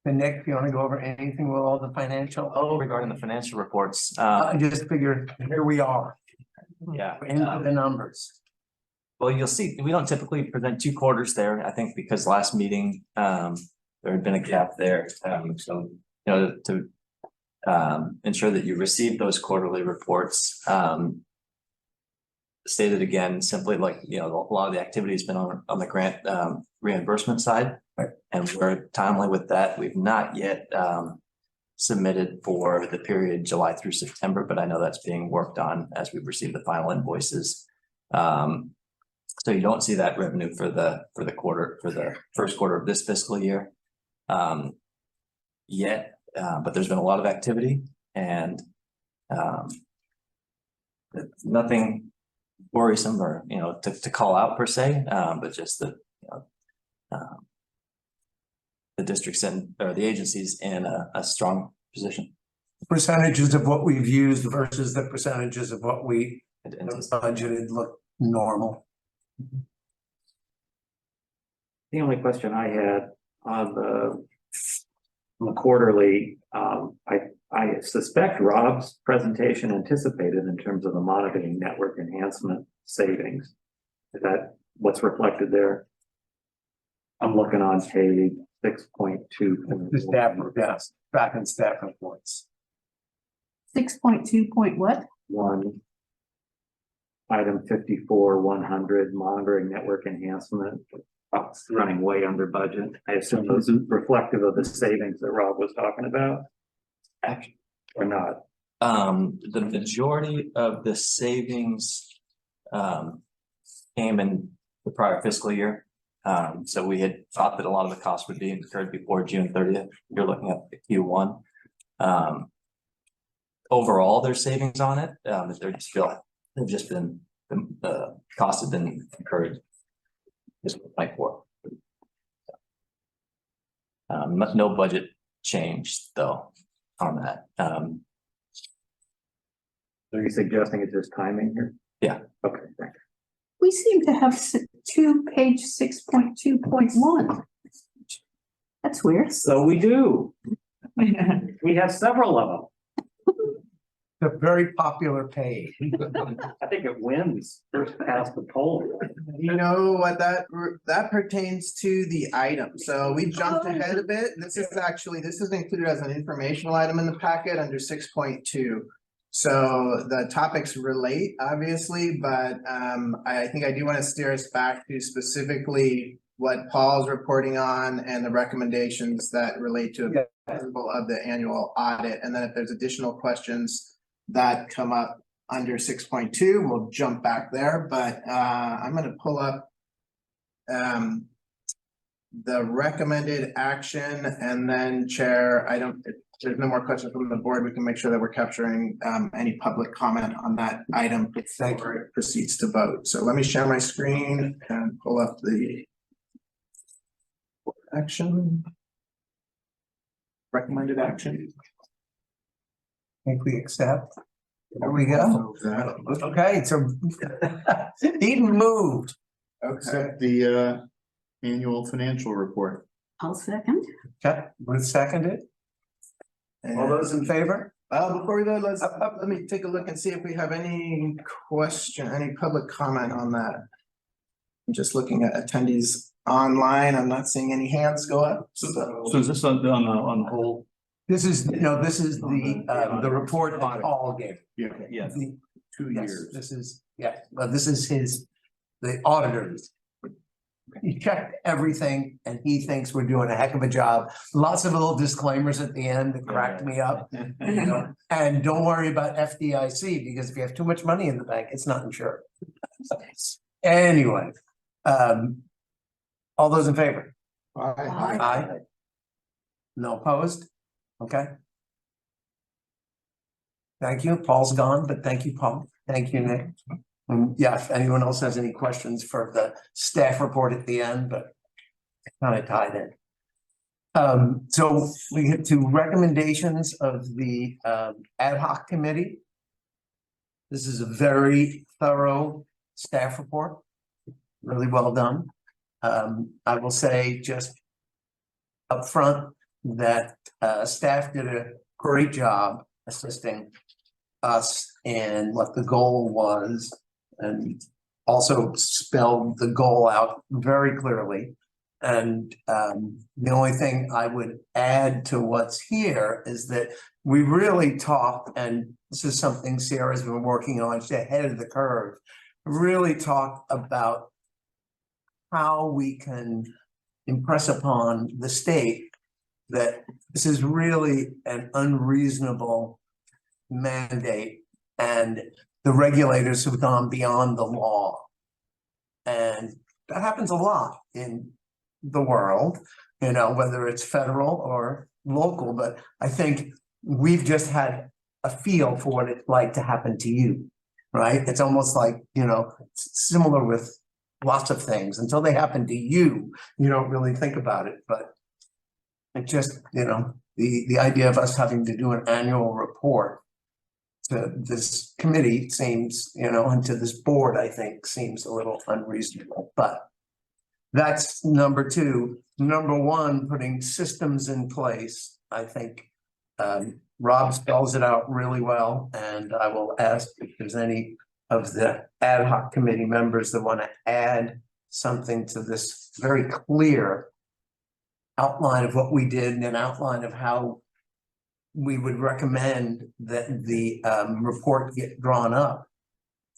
Speaker 1: And Nick, if you want to go over anything with all the financial?
Speaker 12: Regarding the financial reports,
Speaker 1: I just figured here we are.
Speaker 12: yeah.
Speaker 1: We're into the numbers.
Speaker 12: Well, you'll see, we don't typically present 2 quarters there. I think because last meeting, there had been a gap there. So, to ensure that you receive those quarterly reports, stated again, simply like, a lot of the activity has been on the grant reimbursement side.
Speaker 1: Right.
Speaker 12: And we're timely with that. We've not yet submitted for the period July through September, but I know that's being worked on as we receive the final invoices. So you don't see that revenue for the first quarter of this fiscal year yet, but there's been a lot of activity, and nothing worrisome or to call out per se, but just that the district's or the agency's in a strong position.
Speaker 1: Percentages of what we've used versus the percentages of what we budgeted look normal.
Speaker 15: The only question I had on the quarterly, I suspect Rob's presentation anticipated in terms of the monitoring network enhancement savings. Is that what's reflected there? I'm looking on page 6.2.
Speaker 1: The staff, yes, back in staff reports.
Speaker 3: 6.2 point what?
Speaker 15: 1. Item 54-100, monitoring network enhancement, running way under budget. I assume those are reflective of the savings that Rob was talking about.
Speaker 12: Actually,
Speaker 15: or not?
Speaker 12: The majority of the savings came in the prior fiscal year. So we had thought that a lot of the costs would be incurred before June 30th. You're looking at the Q1. Overall, there's savings on it. They've just been, the costs have been incurred just like what. No budget change though on that.
Speaker 15: Are you suggesting it's just timing here?
Speaker 12: Yeah.
Speaker 15: Okay, thanks.
Speaker 3: We seem to have page 6.2.1. That's weird.
Speaker 15: So we do. We have several of them.
Speaker 1: A very popular page.
Speaker 15: I think it wins first past the poll.
Speaker 2: You know what that pertains to the item. So we jumped ahead a bit. This is included as an informational item in the packet under 6.2. So the topics relate, obviously, but I think I do want to steer us back to specifically what Paul's reporting on and the recommendations that relate to approval of the annual audit. And then if there's additional questions that come up under 6.2, we'll jump back there. But I'm going to pull up the recommended action, and then Chair, if there's no more questions from the board, we can make sure that we're capturing any public comment on that item before it proceeds to vote. So let me share my screen and pull up the action. Recommended action.
Speaker 1: I think we accept. There we go. Okay, so Eden moved.
Speaker 2: Okay.
Speaker 11: Accept the annual financial report.
Speaker 5: I'll second.
Speaker 1: Okay, Ruth seconded. All those in favor?
Speaker 2: Before we go, let me take a look and see if we have any public comment on that. I'm just looking at attendees online. I'm not seeing any hands go up.
Speaker 10: So is this on the whole?
Speaker 1: This is the report that Paul gave.
Speaker 11: Yeah.
Speaker 10: Yeah.
Speaker 11: 2
Speaker 1: Yes,
Speaker 11: years.
Speaker 1: this is, but this is the auditors. He checked everything and he thinks we're doing a heck of a job. Lots of little disclaimers at the end that cracked me up. You know, and don't worry about FDIC, because if you have too much money in the bank, it's not insured. Anyway, all those in favor? Aye. No opposed? Okay. Thank you. Paul's gone, but thank you, Paul. Thank you, Nick. Yeah, if anyone else has any questions for the staff report at the end, but kind of tied in. So we get to recommendations of the ad hoc committee. This is a very thorough staff report, really well done. I will say just up front that staff did a great job assisting us in what the goal was, and also spelled the goal out very clearly. And the only thing I would add to what's here is that we really talked, and this is something Sarah's been working on, she's ahead of the curve, really talk about how we can impress upon the state that this is really an unreasonable mandate, and the regulators have gone beyond the law. And that happens a lot in the world, you know, whether it's federal or local, but I think we've just had a feel for what it's like to happen to you, right? It's almost like, you know, similar with lots of things. Until they happen to you, you don't really think about it, but it just, you know, the idea of us having to do an annual report to this committee seems, you know, and to this board, I think seems a little unreasonable, but that's number two. Number one, putting systems in place. I think Rob spells it out really well, and I will ask if there's any of the ad hoc committee members that want to add something to this very clear outline of what we did and an outline of how we would recommend that the report get drawn up.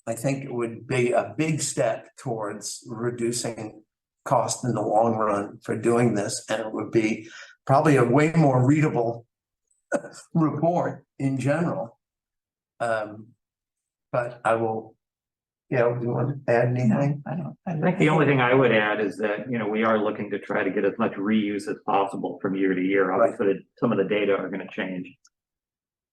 Speaker 1: I think it would be a big step towards reducing cost in the long run for doing this, and it would be probably a way more readable report in general. But I will, you know, do you want to add anything?
Speaker 15: I think the only thing I would add is that, you know, we are looking to try to get as much reuse as possible from year to year. Obviously, some of the data are going to change,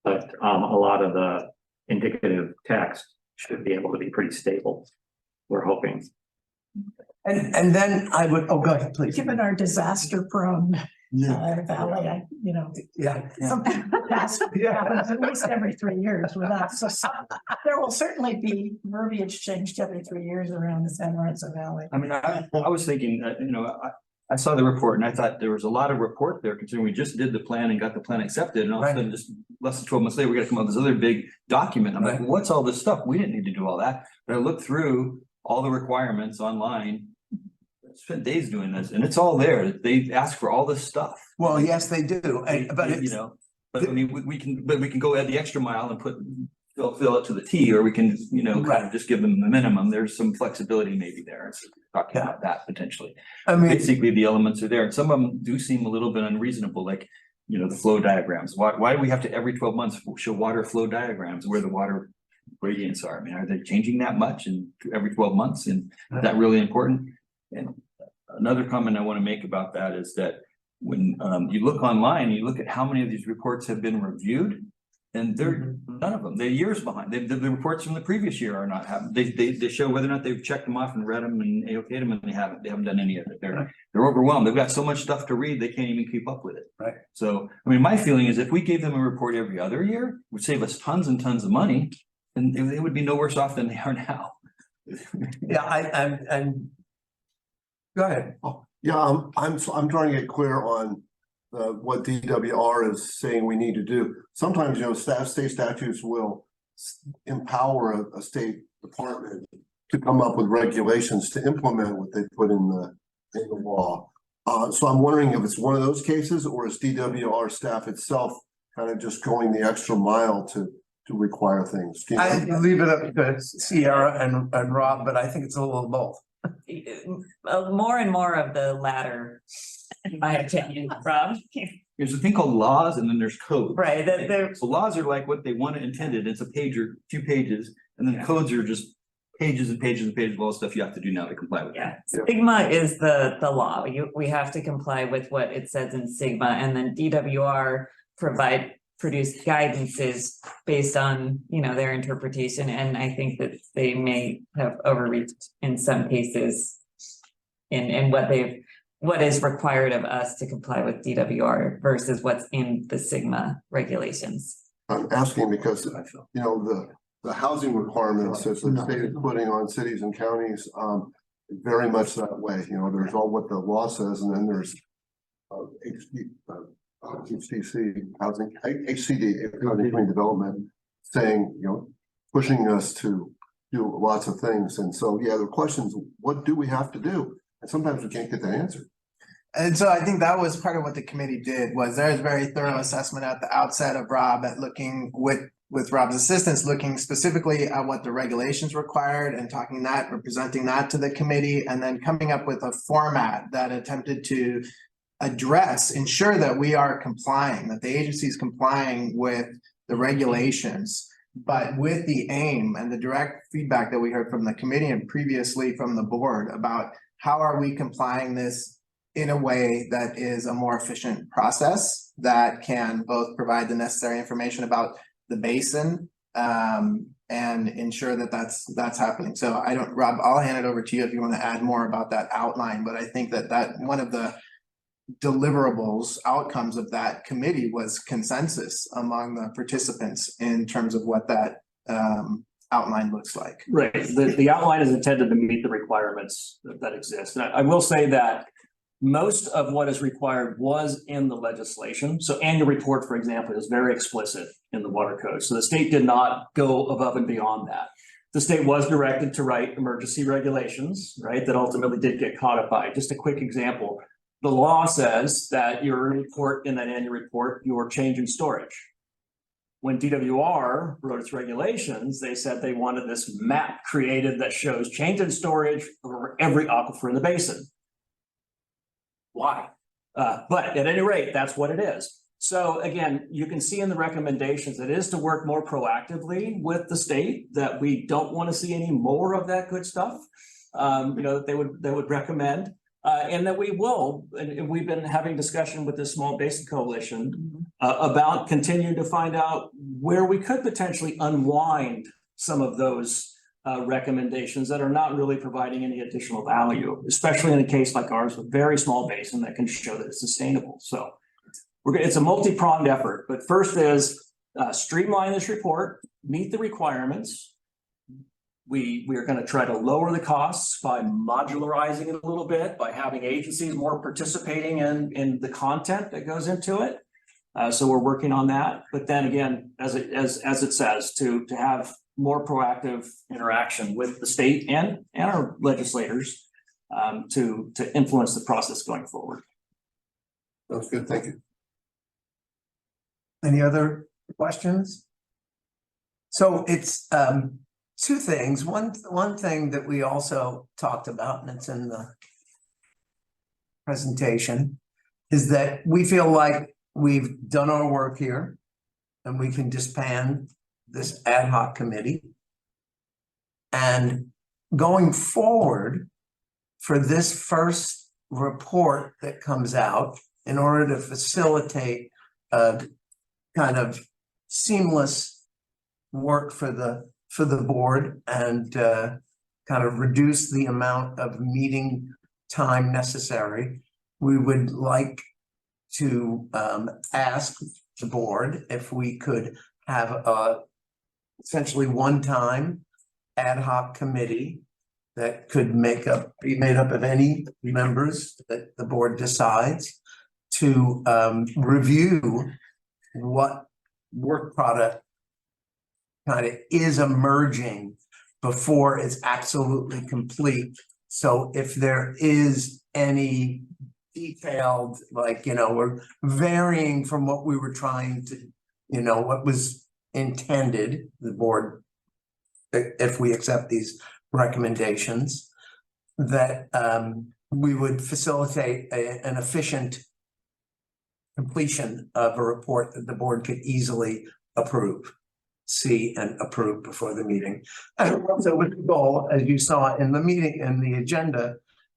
Speaker 15: but a lot of the indicative text should be able to be pretty stable. We're hoping.
Speaker 1: And then I would, oh, go ahead, please.
Speaker 5: Given our disaster prone valley, something happens at least every 3 years with us. So there will certainly be verbiage changed every 3 years around the San Lorenzo Valley.
Speaker 10: I mean, I was thinking, you know, I saw the report and I thought there was a lot of report there, considering we just did the plan and got the plan accepted, and all of a sudden, just less than 12 months later, we got to come up with this other big document. I'm like, what's all this stuff? We didn't need to do all that. But I looked through all the requirements online. Spent days doing this, and it's all there. They ask for all this stuff.
Speaker 1: Well, yes, they do. But
Speaker 10: you know, but I mean, we can go add the extra mile and put fill it to the T, or we can, you know, kind of just give them the minimum. There's some flexibility maybe there. So talking about that potentially.
Speaker 1: I mean,
Speaker 10: Basically, the elements are there, and some of them do seem a little bit unreasonable, like, you know, the flow diagrams. Why do we have to every 12 months show water flow diagrams where the water gradients are? I mean, are they changing that much in every 12 months? And is that really important? And another comment I want to make about that is that when you look online, you look at how many of these reports have been reviewed, and they're none of them. They're years behind. The reports from the previous year are not happening. They show whether or not they've checked them off and read them and okayed them, and they haven't done any of it. They're overwhelmed. They've got so much stuff to read, they can't even keep up with it.
Speaker 1: Right.
Speaker 10: So, I mean, my feeling is if we gave them a report every other year, it would save us tons and tons of money, and they would be no worse off than they are now.
Speaker 1: yeah, I'm go ahead.
Speaker 8: Yeah, I'm trying to get clear on what DWR is saying we need to do. Sometimes, you know, state statutes will empower a state department to come up with regulations to implement what they put in the law. So I'm wondering if it's one of those cases, or is DWR staff itself kind of just going the extra mile to require things?
Speaker 1: I leave it up to Sierra and Rob, but I think it's a little of both.
Speaker 14: More and more of the latter, in my opinion, Rob.
Speaker 10: There's a thing called laws, and then there's codes.
Speaker 14: Right,
Speaker 10: So laws are like what they want intended. It's a page or 2 pages, and then codes are just pages and pages and pages of all the stuff you have to do now to comply with.
Speaker 14: Yeah, SMGWA is the law. We have to comply with what it says in SMGWA, and then DWR produce guidances based on, you know, their interpretation, and I think that they may have overreached in some cases in what is required of us to comply with DWR versus what's in the SMGWA regulations.
Speaker 8: I'm asking because, you know, the housing requirements that the state is putting on cities and counties, very much that way. You know, there's all what the law says, and then there's HCD, housing community development, saying, you know, pushing us to do lots of things. And so, yeah, the question is, what do we have to do? And sometimes we can't get that answer.
Speaker 2: And so I think that was part of what the committee did, was there was very thorough assessment at the outset of Rob at looking with Rob's assistance, looking specifically at what the regulations required and talking that or presenting that to the committee, and then coming up with a format that attempted to ensure that we are complying, that the agency is complying with the regulations, but with the aim and the direct feedback that we heard from the committee and previously from the board about how are we complying this in a way that is a more efficient process that can both provide the necessary information about the basin and ensure that that's happening. So Rob, I'll hand it over to you if you want to add more about that outline, but I think that one of the deliverables, outcomes of that committee was consensus among the participants in terms of what that outline looks like.
Speaker 7: Right, the outline is intended to meet the requirements that exist. And I will say that most of what is required was in the legislation. So annual report, for example, is very explicit in the water code. So the state did not go above and beyond that. The state was directed to write emergency regulations, right, that ultimately did get codified. Just a quick example. The law says that your report in that annual report, your change in storage. When DWR wrote its regulations, they said they wanted this map created that shows change in storage over every aquifer in the basin. Why? But at any rate, that's what it is. So again, you can see in the recommendations, it is to work more proactively with the state, that we don't want to see any more of that good stuff, you know, that they would recommend. And that we will, and we've been having discussion with the Small Basin Coalition about continuing to find out where we could potentially unwind some of those recommendations that are not really providing any additional value, especially in a case like ours with very small basin that can show that it's sustainable. So it's a multi-pronged effort, but first is streamline this report, meet the requirements. We are going to try to lower the costs by modularizing it a little bit, by having agencies more participating in the content that goes into it. So we're working on that. But then again, as it says, to have more proactive interaction with the state and our legislators to influence the process going forward.
Speaker 8: That's good. Thank you.
Speaker 1: Any other questions? So it's two things. One thing that we also talked about, and it's in the presentation, is that we feel like we've done our work here and we can disband this ad hoc committee. And going forward for this first report that comes out, in order to facilitate a kind of seamless work for the board and kind of reduce the amount of meeting time necessary, we would like to ask the board if we could have a essentially one-time ad hoc committee that could be made up of any members that the board decides to review what work product kind of is emerging before it's absolutely complete. So if there is any detailed, like, we're varying from what we were trying to, what was intended, the board, if we accept these recommendations, that we would facilitate an efficient completion of a report that the board could easily see and approve before the meeting. And also with the goal, as you saw in the meeting, in the agenda,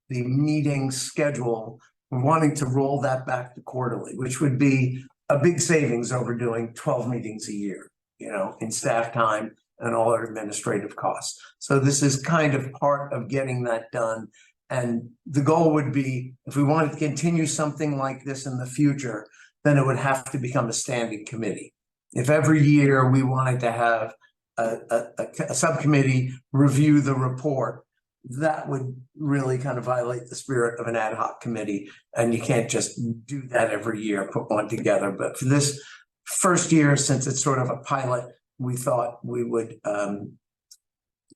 Speaker 1: the meeting schedule, wanting to roll that back to quarterly, which would be a big savings over doing 12 meetings a year, in staff time and all our administrative costs. So this is kind of part of getting that done. And the goal would be, if we wanted to continue something like this in the future, then it would have to become a standing committee. If every year we wanted to have a subcommittee review the report, that would really kind of violate the spirit of an ad hoc committee. And you can't just do that every year, put one together. But for this first year, since it's sort of a pilot, we thought we would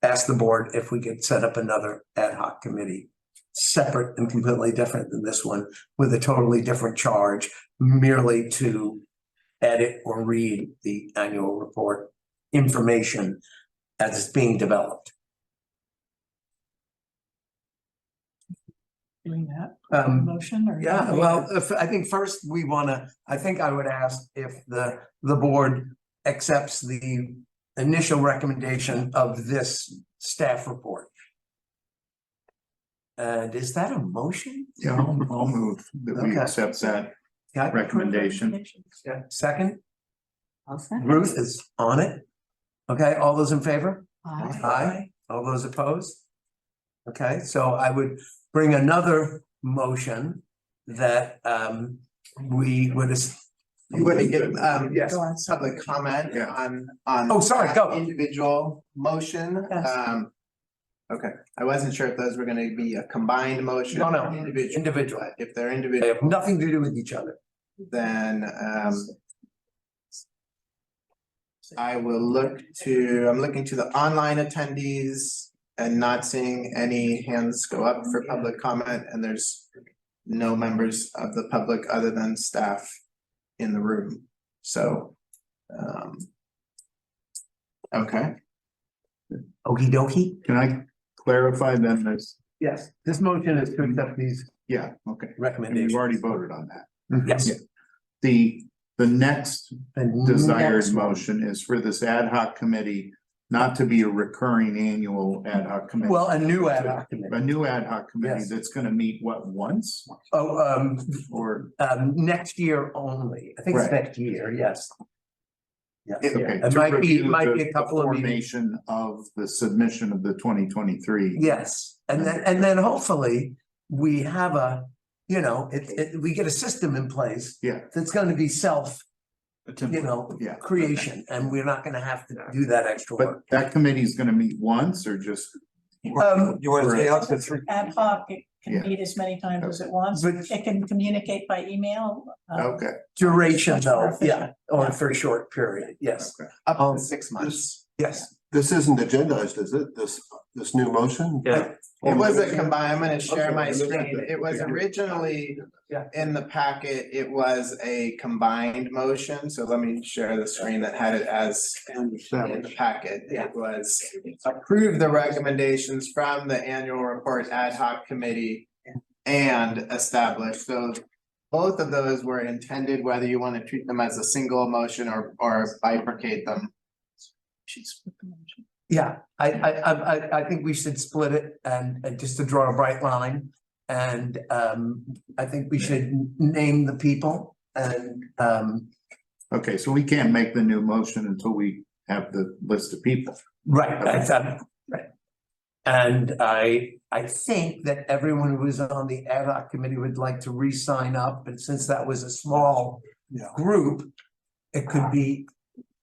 Speaker 1: ask the board if we could set up another ad hoc committee, separate and completely different than this one, with a totally different charge, merely to edit or read the annual report information as it's being developed.
Speaker 5: Doing that, motion or?
Speaker 1: Yeah, well, I think first I think I would ask if the board accepts the initial recommendation of this staff report. And is that a motion?
Speaker 11: Yeah, I'll move that we
Speaker 1: Okay.
Speaker 11: accept that
Speaker 1: Yeah,
Speaker 11: recommendation.
Speaker 1: yeah. Second,
Speaker 5: I'll second.
Speaker 1: Ruth is on it. Okay, all those in favor?
Speaker 5: Aye.
Speaker 1: Aye. All those opposed? Okay, so I would bring another motion that we would.
Speaker 2: You want to get
Speaker 1: Yes.
Speaker 5: Go on.
Speaker 2: public comment
Speaker 11: Yeah.
Speaker 2: on
Speaker 1: Oh, sorry, go.
Speaker 2: individual motion.
Speaker 5: Yes.
Speaker 2: Okay, I wasn't sure if those were gonna be a combined motion.
Speaker 1: No,
Speaker 2: or individual.
Speaker 1: Individual.
Speaker 2: But if they're
Speaker 1: They
Speaker 2: individual,
Speaker 1: have nothing to do with each other.
Speaker 2: then I'm looking to the online attendees and not seeing any hands go up for public comment, and there's no members of the public other than staff in the room, so okay.
Speaker 1: Okey dokey.
Speaker 11: Can I clarify then this?
Speaker 1: Yes, this motion is to accept these
Speaker 11: Yeah, okay. And
Speaker 1: recommendations.
Speaker 11: you've already voted on that.
Speaker 1: Yes.
Speaker 11: The next
Speaker 1: And
Speaker 11: desired
Speaker 1: next one.
Speaker 11: motion is for this ad hoc committee not to be a recurring annual ad hoc committee.
Speaker 1: Well, a new ad hoc committee.
Speaker 11: A new ad hoc committee
Speaker 1: Yes.
Speaker 11: that's gonna meet once
Speaker 1: Oh,
Speaker 11: or?
Speaker 1: next year only. I think it's
Speaker 11: Right.
Speaker 1: next year, yes. Yes.
Speaker 11: Okay,
Speaker 1: It
Speaker 11: to
Speaker 1: might be
Speaker 11: review
Speaker 1: a couple of meetings.
Speaker 11: formation of the submission of the 2023.
Speaker 1: Yes, and then hopefully we have we get a system in place.
Speaker 11: Yeah.
Speaker 1: That's gonna be
Speaker 11: Yeah.
Speaker 1: creation, and we're not gonna have to do that extra
Speaker 11: But
Speaker 1: work.
Speaker 11: that committee's gonna meet once or just?
Speaker 1: You want to say up to 3?
Speaker 5: Ad hoc, it
Speaker 11: Yeah.
Speaker 5: can meet as many times as it wants.
Speaker 1: But-
Speaker 5: It can communicate by email.
Speaker 11: Okay.
Speaker 1: Duration
Speaker 5: Much more
Speaker 1: though, yeah,
Speaker 5: efficient.
Speaker 1: or for a short period, yes,
Speaker 11: Okay.
Speaker 2: Up
Speaker 8: Um,
Speaker 2: to 6 months.
Speaker 1: yes.
Speaker 8: This isn't agendized, is it? This new motion?
Speaker 12: Yeah,
Speaker 2: It was a combined, I'm gonna share my screen. It was originally in the packet, it was a combined motion. So let me share the screen that had it as in the packet. It was approve the recommendations from the annual report ad hoc committee and establish. So both of those were intended, whether you want to treat them as a single motion or bifurcate them.
Speaker 1: Yeah, I think we should split it and just to draw a bright line. And I think we should name the people and
Speaker 11: Okay, so we can't make the new motion until we have the list of people.
Speaker 1: right, right. And I think that everyone who was on the ad hoc committee would like to re-sign up, and since that was a small group, it could be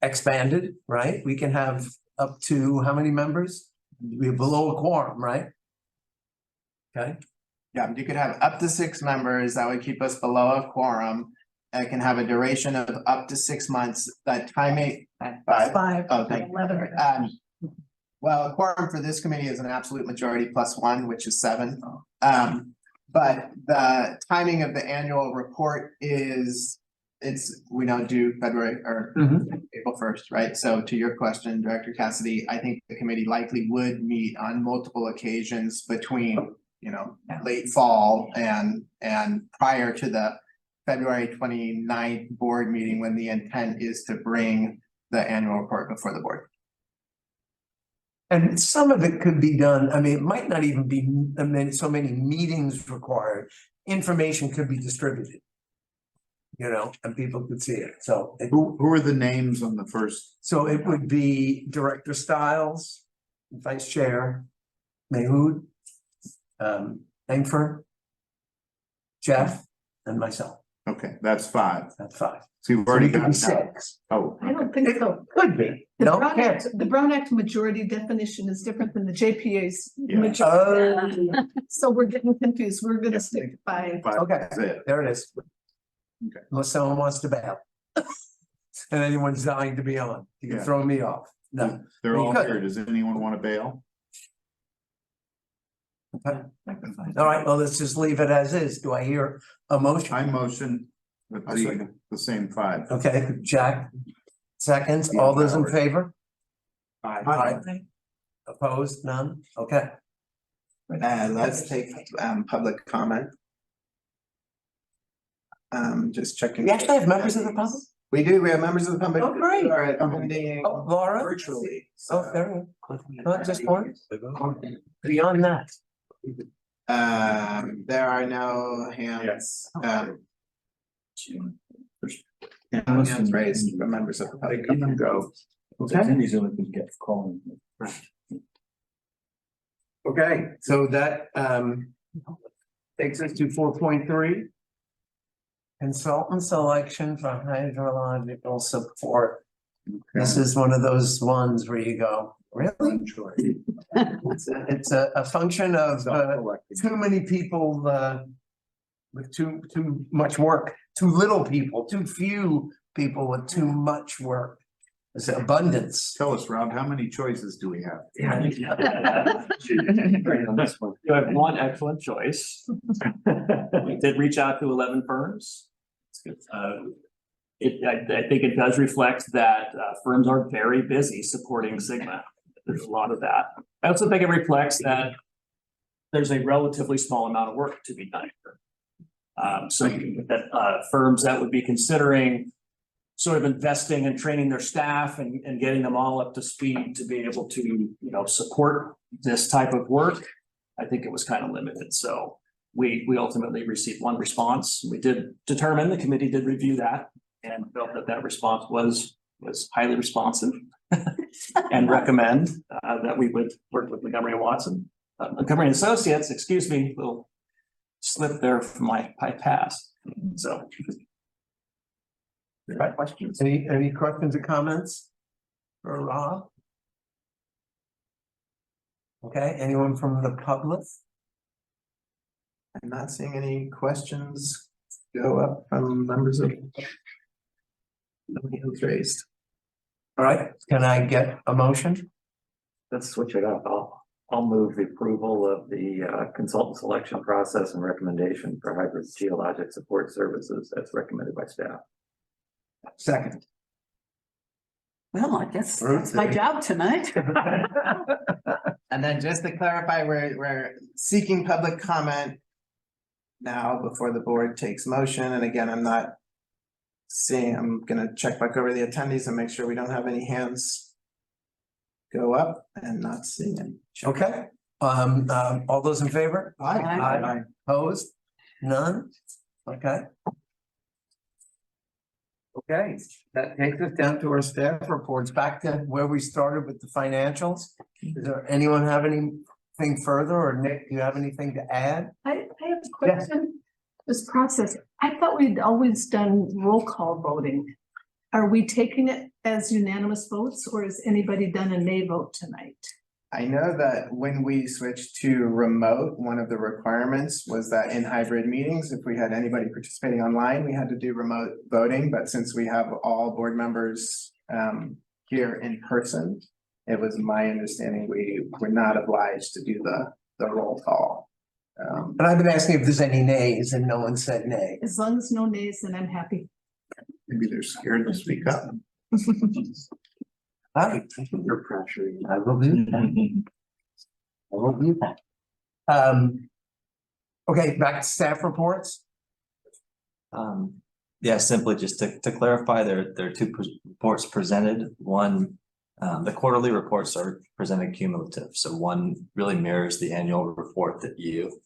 Speaker 1: expanded, right? We can have up to how many members? We're below a quorum, right? Okay.
Speaker 2: Yeah, you could have up to 6 members. That would keep us below a quorum. It can have a duration of up to 6 months. That timing. 5. Oh, thank you.
Speaker 5: 11.
Speaker 2: Well, a quorum for this committee is an absolute majority plus 1, which is 7. But the timing of the annual report is, we don't do February or April 1st, right? So to your question, Director Cassidy, I think the committee likely would meet on multiple occasions between, late fall and prior to the February 29th board meeting, when the intent is to bring the annual report before the board.
Speaker 1: And some of it could be done, I mean, it might not even be so many meetings required. Information could be distributed. And people could see it, so.
Speaker 11: Who are the names on the first?
Speaker 1: So it would be Director Stiles, Vice Chair Mayhood, Langford, Jeff, and myself.
Speaker 11: Okay, that's 5.
Speaker 1: That's 5.
Speaker 11: So you've
Speaker 1: So
Speaker 11: already
Speaker 1: it could
Speaker 11: got
Speaker 1: be 6.
Speaker 11: Oh,
Speaker 3: I don't think so.
Speaker 1: Could be.
Speaker 3: The
Speaker 1: No,
Speaker 3: Brown
Speaker 1: can't.
Speaker 3: Act, the Brown Act majority definition is different than the JPA's
Speaker 11: Yeah.
Speaker 3: majority. So we're getting confused. We're gonna stick by.
Speaker 11: 5
Speaker 1: Okay.
Speaker 11: is it.
Speaker 1: There it is.
Speaker 11: Okay.
Speaker 1: Unless someone wants to bail. And anyone's dying to be on, you can
Speaker 11: Yeah.
Speaker 1: throw me off. No.
Speaker 11: They're
Speaker 1: You
Speaker 11: all
Speaker 1: could.
Speaker 11: here. Does anyone want to bail?
Speaker 1: All right, well, let's just leave it as is. Do I hear a motion?
Speaker 11: I motion with
Speaker 8: I second.
Speaker 11: the same 5.
Speaker 1: Okay, Jack, seconds,
Speaker 11: Yeah,
Speaker 1: all those in
Speaker 11: Howard.
Speaker 1: favor?
Speaker 11: Aye.
Speaker 1: Opposed, none, okay.
Speaker 2: Let's take public comment. Just checking.
Speaker 1: We actually have members of the public?
Speaker 2: We do, we have members of the public.
Speaker 1: Oh, great.
Speaker 2: who are attending
Speaker 1: Oh, Laura?
Speaker 2: virtually.
Speaker 1: Oh, there we go. Not just one? Beyond that.
Speaker 2: There are no hands. Hands raised from members of the public.
Speaker 11: Go.
Speaker 10: Attendees only can get calling.
Speaker 1: Okay, so that takes us to 4.3. Consultant selection for hydrological support. This is one of those ones where you go, really? It's a function of too many people with too much work, too little people, too few people with too much work. It's abundance.
Speaker 11: Tell us, Rob, how many choices do we have?
Speaker 7: You have one excellent choice. We did reach out to 11 firms. I think it does reflect that firms are very busy supporting Sigma. There's a lot of that. I also think it reflects that there's a relatively small amount of work to be done here. So that firms that would be considering sort of investing and training their staff and getting them all up to speed to be able to, support this type of work, I think it was kind of limited. So we ultimately received one response. We did determine, the committee did review that and felt that response was highly responsive and recommend that we would work with Montgomery and Watson. Montgomery and Associates, excuse me, little slip there from my pass. So.
Speaker 1: Right, questions? Any questions or comments for Rob? Okay, anyone from the public?
Speaker 2: I'm not seeing any questions go up from members of. Nobody else raised.
Speaker 1: All right, can I get a motion?
Speaker 15: Let's switch it up. I'll move the approval of the consultant selection process and recommendation for hybrid geologic support services that's recommended by staff.
Speaker 1: Second.
Speaker 5: Well, I guess
Speaker 1: Ruth,
Speaker 5: that's my job tonight.
Speaker 2: And then just to clarify, we're seeking public comment now before the board takes motion. And again, I'm not seeing, I'm gonna check back over the attendees and make sure we don't have any hands go up and not seeing any.
Speaker 1: Okay, all those in favor?
Speaker 5: Aye.
Speaker 1: Opposed? None? Okay. Okay, that takes us down to our staff reports, back to where we started with the financials. Does there anyone have anything further, or Nick, do you have anything to add?
Speaker 3: I have a question. This process, I thought we'd always done roll call voting. Are we taking it as unanimous votes, or has anybody done a nay vote tonight?
Speaker 2: I know that when we switched to remote, one of the requirements was that in hybrid meetings, if we had anybody participating online, we had to do remote voting. But since we have all board members here in person, it was my understanding we were not obliged to do the roll call.
Speaker 1: And I've been asking if there's any nays, and no one said nay.
Speaker 3: As long as no nays, then I'm happy.
Speaker 11: Maybe they're scared to speak up.
Speaker 1: All right,
Speaker 11: You're pressuring.
Speaker 1: I will do that. I will do that. Okay, back to staff reports.
Speaker 12: Yeah, simply just to clarify, there are two reports presented. One, the quarterly reports are presented cumulative. So one really mirrors the annual report that you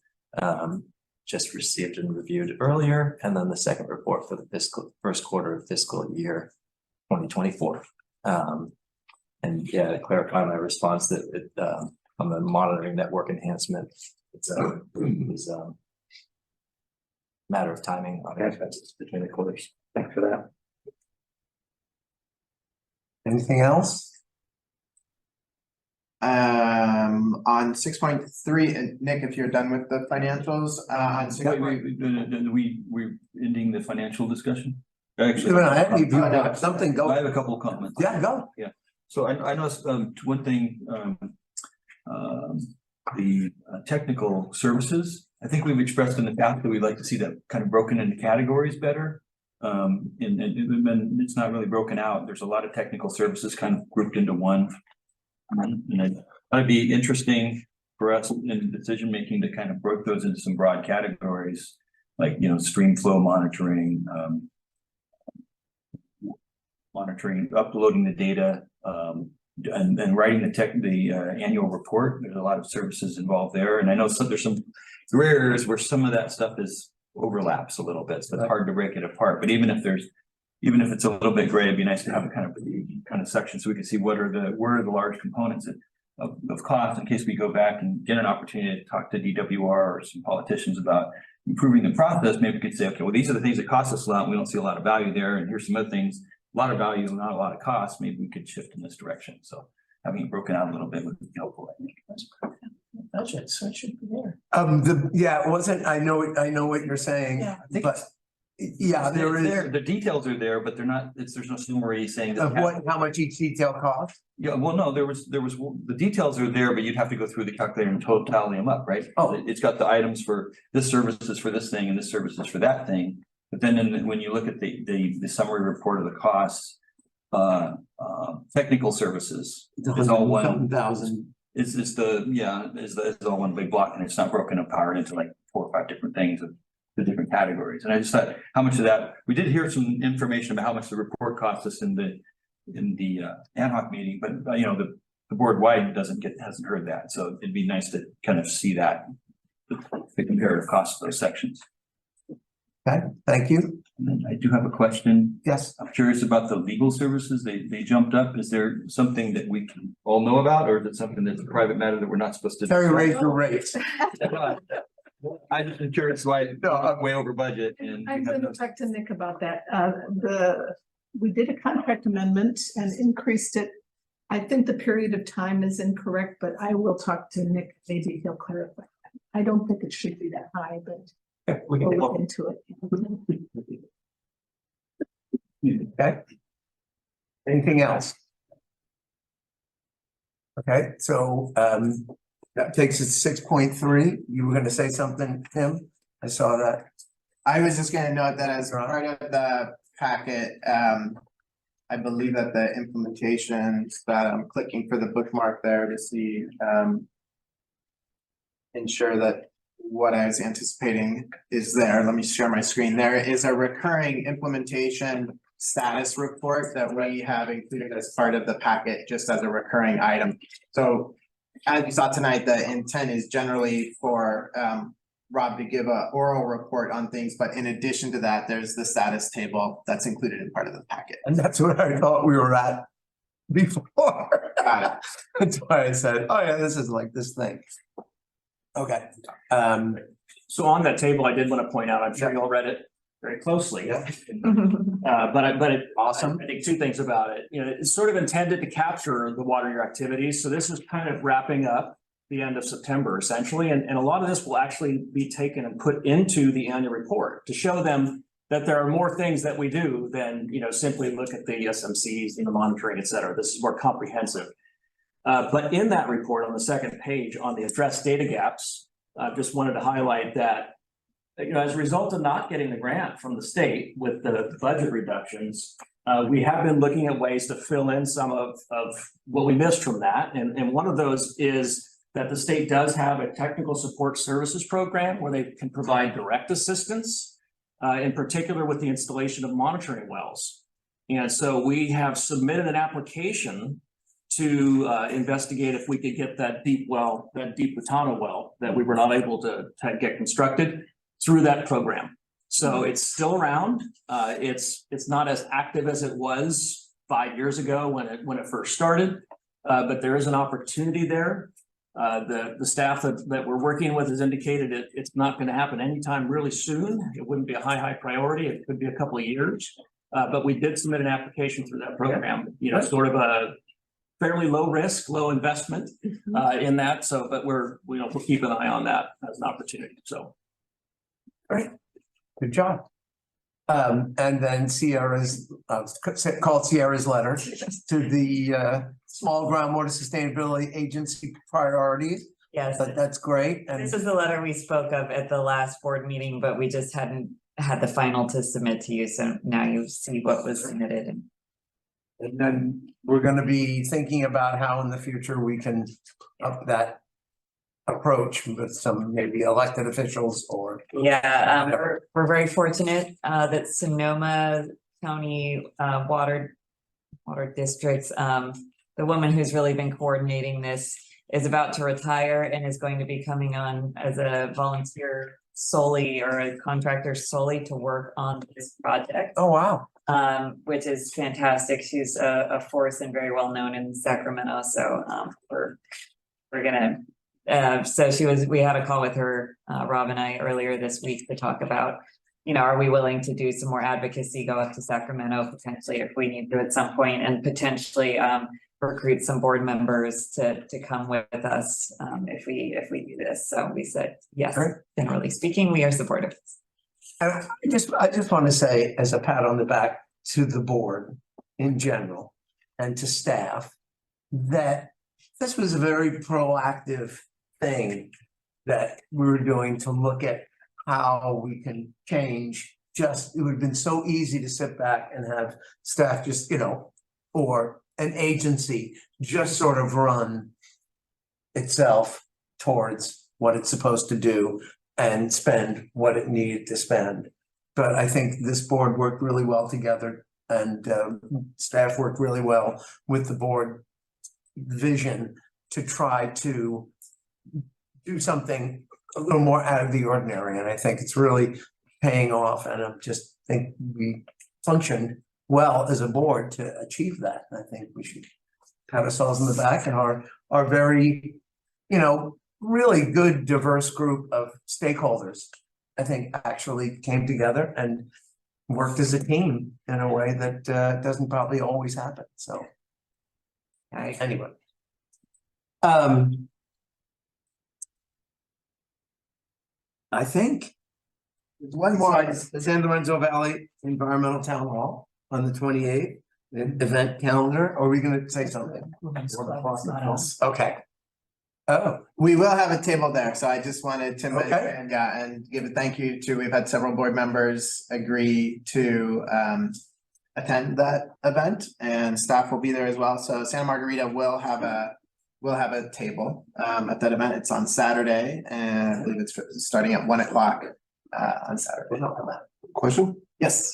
Speaker 12: just received and reviewed earlier. And then the second report for the first quarter of fiscal year 2024. And yeah, to clarify my response that on the monitoring network enhancement, it's a matter of timing on expenses between the quarters.
Speaker 15: Thanks for that.
Speaker 1: Anything else?
Speaker 2: On 6.3, Nick, if you're done with the financials, on
Speaker 10: We're ending the financial discussion? Actually,
Speaker 1: If you have something,
Speaker 10: I have
Speaker 1: go.
Speaker 10: a couple of comments.
Speaker 1: Yeah, go.
Speaker 10: So I know one thing, the technical services, I think we've expressed in the past that we'd like to see that kind of broken into categories better. And it's not really broken out. There's a lot of technical services kind of grouped into one. And it might be interesting for us in decision making to kind of break those into some broad categories, like, you know, stream flow monitoring, uploading the data, and writing the annual report. There's a lot of services involved there, and I know there's some gray areas where some of that stuff overlaps a little bit, so it's hard to break it apart. But even if it's a little bit gray, it'd be nice to have a kind of section so we can see where are the large components of cost, in case we go back and get an opportunity to talk to DWR or some politicians about improving the process. Maybe we could say, okay, well, these are the things that cost us a lot. We don't see a lot of value there, and here's some other things. A lot of value and not a lot of cost. Maybe we could shift in this direction. So having it broken out a little bit would be helpful, I think.
Speaker 5: Budget, so it should be there.
Speaker 1: It wasn't, I know what you're saying,
Speaker 5: Yeah.
Speaker 1: but yeah, there is.
Speaker 10: The details are there, but they're not, there's no summary saying
Speaker 1: Of how much each detail costs?
Speaker 10: Yeah, well, no, there was, the details are there, but you'd have to go through the calculator and tally them up, right?
Speaker 1: Oh.
Speaker 10: It's got the items for this service is for this thing and this service is for that thing. But then when you look at the summary report of the costs, technical services is all one.
Speaker 1: 1,000.
Speaker 10: Is all one big block, and it's not broken apart into like 4 or 5 different things of the different categories. And I just thought, how much of that, we did hear some information about how much the report cost us in the ad hoc meeting, but you know, the board wide hasn't heard that. So it'd be nice to kind of see that, the comparative cost of those sections.
Speaker 1: Okay, thank you.
Speaker 10: And then I do have a question.
Speaker 1: Yes.
Speaker 10: I'm curious about the legal services. They jumped up. Is there something that we can all know about, or is it something that's a private matter that we're not supposed to?
Speaker 1: Terry raised the rates.
Speaker 10: I just am curious why it's way over budget, and
Speaker 3: I'm going to talk to Nick about that. We did a contract amendment and increased it. I think the period of time is incorrect, but I will talk to Nick. Maybe he'll clarify. I don't think it should be that high, but
Speaker 1: We can
Speaker 3: we'll
Speaker 1: look
Speaker 3: look into it.
Speaker 1: Okay. Anything else? Okay, so That takes it 6.3. You were gonna say something, Tim? I saw that.
Speaker 2: I was just gonna note that as part of the packet, I believe that the implementations that I'm clicking for the bookmark there to see, ensure that what I was anticipating is there. Let me share my screen. There is a recurring implementation status report that we have included as part of the packet, just as a recurring item. So as you saw tonight, the intent is generally for Rob to give a oral report on things, but in addition to that, there's the status table that's included in part of the packet.
Speaker 1: And that's what I thought we were at before.
Speaker 2: Got it.
Speaker 1: That's why I said, oh yeah, this is like this thing. Okay,
Speaker 7: So on that table, I did want to point out, I'm sure you all read it very closely.
Speaker 1: Yeah.
Speaker 7: But it,
Speaker 1: awesome.
Speaker 7: I think two things about it, you know, it's sort of intended to capture the water year activities. So this is kind of wrapping up the end of September essentially. And a lot of this will actually be taken and put into the annual report to show them that there are more things that we do than, you know, simply look at the SMCs and the monitoring, et cetera. This is more comprehensive. But in that report on the second page on the addressed data gaps, I just wanted to highlight that, you know, as a result of not getting the grant from the state with the budget reductions, we have been looking at ways to fill in some of what we missed from that. And one of those is that the state does have a technical support services program where they can provide direct assistance, in particular with the installation of monitoring wells. And so we have submitted an application to investigate if we could get that deep well, that deep Botano well that we were not able to get constructed through that program. So it's still around. It's not as active as it was 5 years ago when it first started, but there is an opportunity there. The staff that we're working with has indicated it's not going to happen anytime really soon. It wouldn't be a high priority. It could be a couple of years, but we did submit an application through that program. You know, sort of a fairly low risk, low investment in that. So, but we'll keep an eye on that as an opportunity. So,
Speaker 1: Great, good job. And then Sierra's called Sierra's letter to the Small Groundwater Sustainability Agency priorities.
Speaker 14: Yes,
Speaker 1: That's great. And
Speaker 14: this is the letter we spoke of at the last board meeting, but we just hadn't had the final to submit to you. So now you see what was submitted.
Speaker 1: And then we're gonna be thinking about how in the future we can up that approach with some maybe elected officials or.
Speaker 14: Yeah, we're very fortunate that Sonoma County water districts, the woman who's really been coordinating this is about to retire and is going to be coming on as a volunteer solely or a contractor solely to work on this project.
Speaker 1: Oh, wow.
Speaker 14: Which is fantastic. She's a force and very well known in Sacramento. So we're gonna we had a call with her, Rob and I earlier this week to talk about, you know, are we willing to do some more advocacy, go up to Sacramento potentially if we need to at some point, and potentially recruit some board members to come with us if we do this. So we said yes. Generally speaking, we are supportive.
Speaker 1: I just want to say, as a pat on the back to the board in general and to staff, that this was a very proactive thing that we were doing to look at how we can change. Just, it would have been so easy to sit back and have staff just, you know, or an agency just sort of run itself towards what it's supposed to do and spend what it needed to spend. But I think this board worked really well together, and staff worked really well with the board vision to try to do something a little more out of the ordinary. And I think it's really paying off, and I just think we functioned well as a board to achieve that. And I think we should pat ourselves on the back, and our very, you know, really good diverse group of stakeholders, I think, actually came together and worked as a team in a way that doesn't probably always happen. So anyway, I think one more is the San Lorenzo Valley Environmental Town Hall on the 28th, the event calendar. Or are we going to say something? Okay. Oh,
Speaker 2: We will have a table there, so I just wanted to
Speaker 1: Okay.
Speaker 2: mention, yeah, and give a thank you to, we've had several board members agree to attend that event, and staff will be there as well, so Santa Margarita will have a table at that event. It's on Saturday, and I believe it's starting at 1 o'clock on Saturday.
Speaker 8: Question?
Speaker 2: Yes.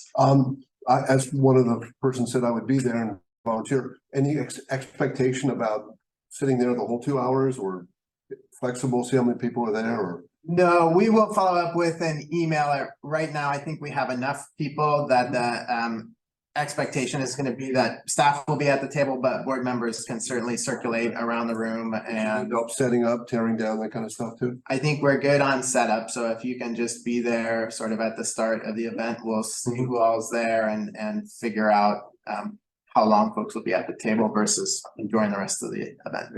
Speaker 8: As one of the persons said I would be there and volunteer, any expectation about sitting there the whole 2 hours or flexible, see how many people are there or?
Speaker 2: No, we will follow up with an email. Right now, I think we have enough people that the expectation is gonna be that staff will be at the table, but board members can certainly circulate around the room, and
Speaker 8: Setting up, tearing down, that kind of stuff too?
Speaker 2: I think we're good on setup, so if you can just be there sort of at the start of the event, we'll see who all's there and figure out how long folks will be at the table versus enjoying the rest of the event.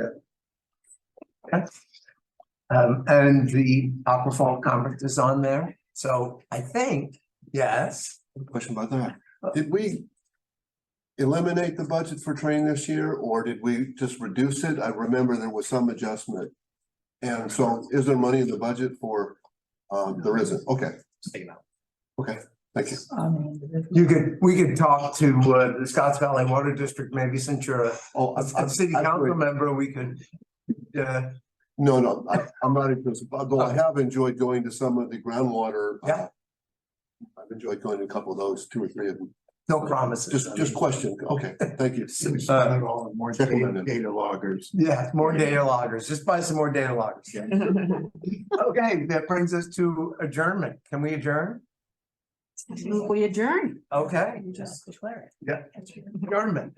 Speaker 1: and the Aquafall conference is on there, so I think, yes.
Speaker 8: Question about that. Did we eliminate the budget for training this year, or did we just reduce it? I remember there was some adjustment. And so is there money in the budget for, there isn't, okay. Okay, thank you.
Speaker 1: We could talk to the Scotts Valley Water District, maybe since you're a city council member, we could.
Speaker 8: No, I'm not interested, although I have enjoyed going to some of the groundwater.
Speaker 1: Yeah.
Speaker 8: I've enjoyed going to a couple of those, 2 or 3 of them.
Speaker 1: No promises.
Speaker 8: Just question, okay, thank you.
Speaker 11: More
Speaker 8: Check them in.
Speaker 11: data loggers.
Speaker 1: Yeah, more data loggers, just buy some more data loggers. Okay, that brings us to adjournment. Can we adjourn?
Speaker 5: We adjourn.
Speaker 1: Okay,
Speaker 5: Just declare it.
Speaker 1: yeah, adjournment.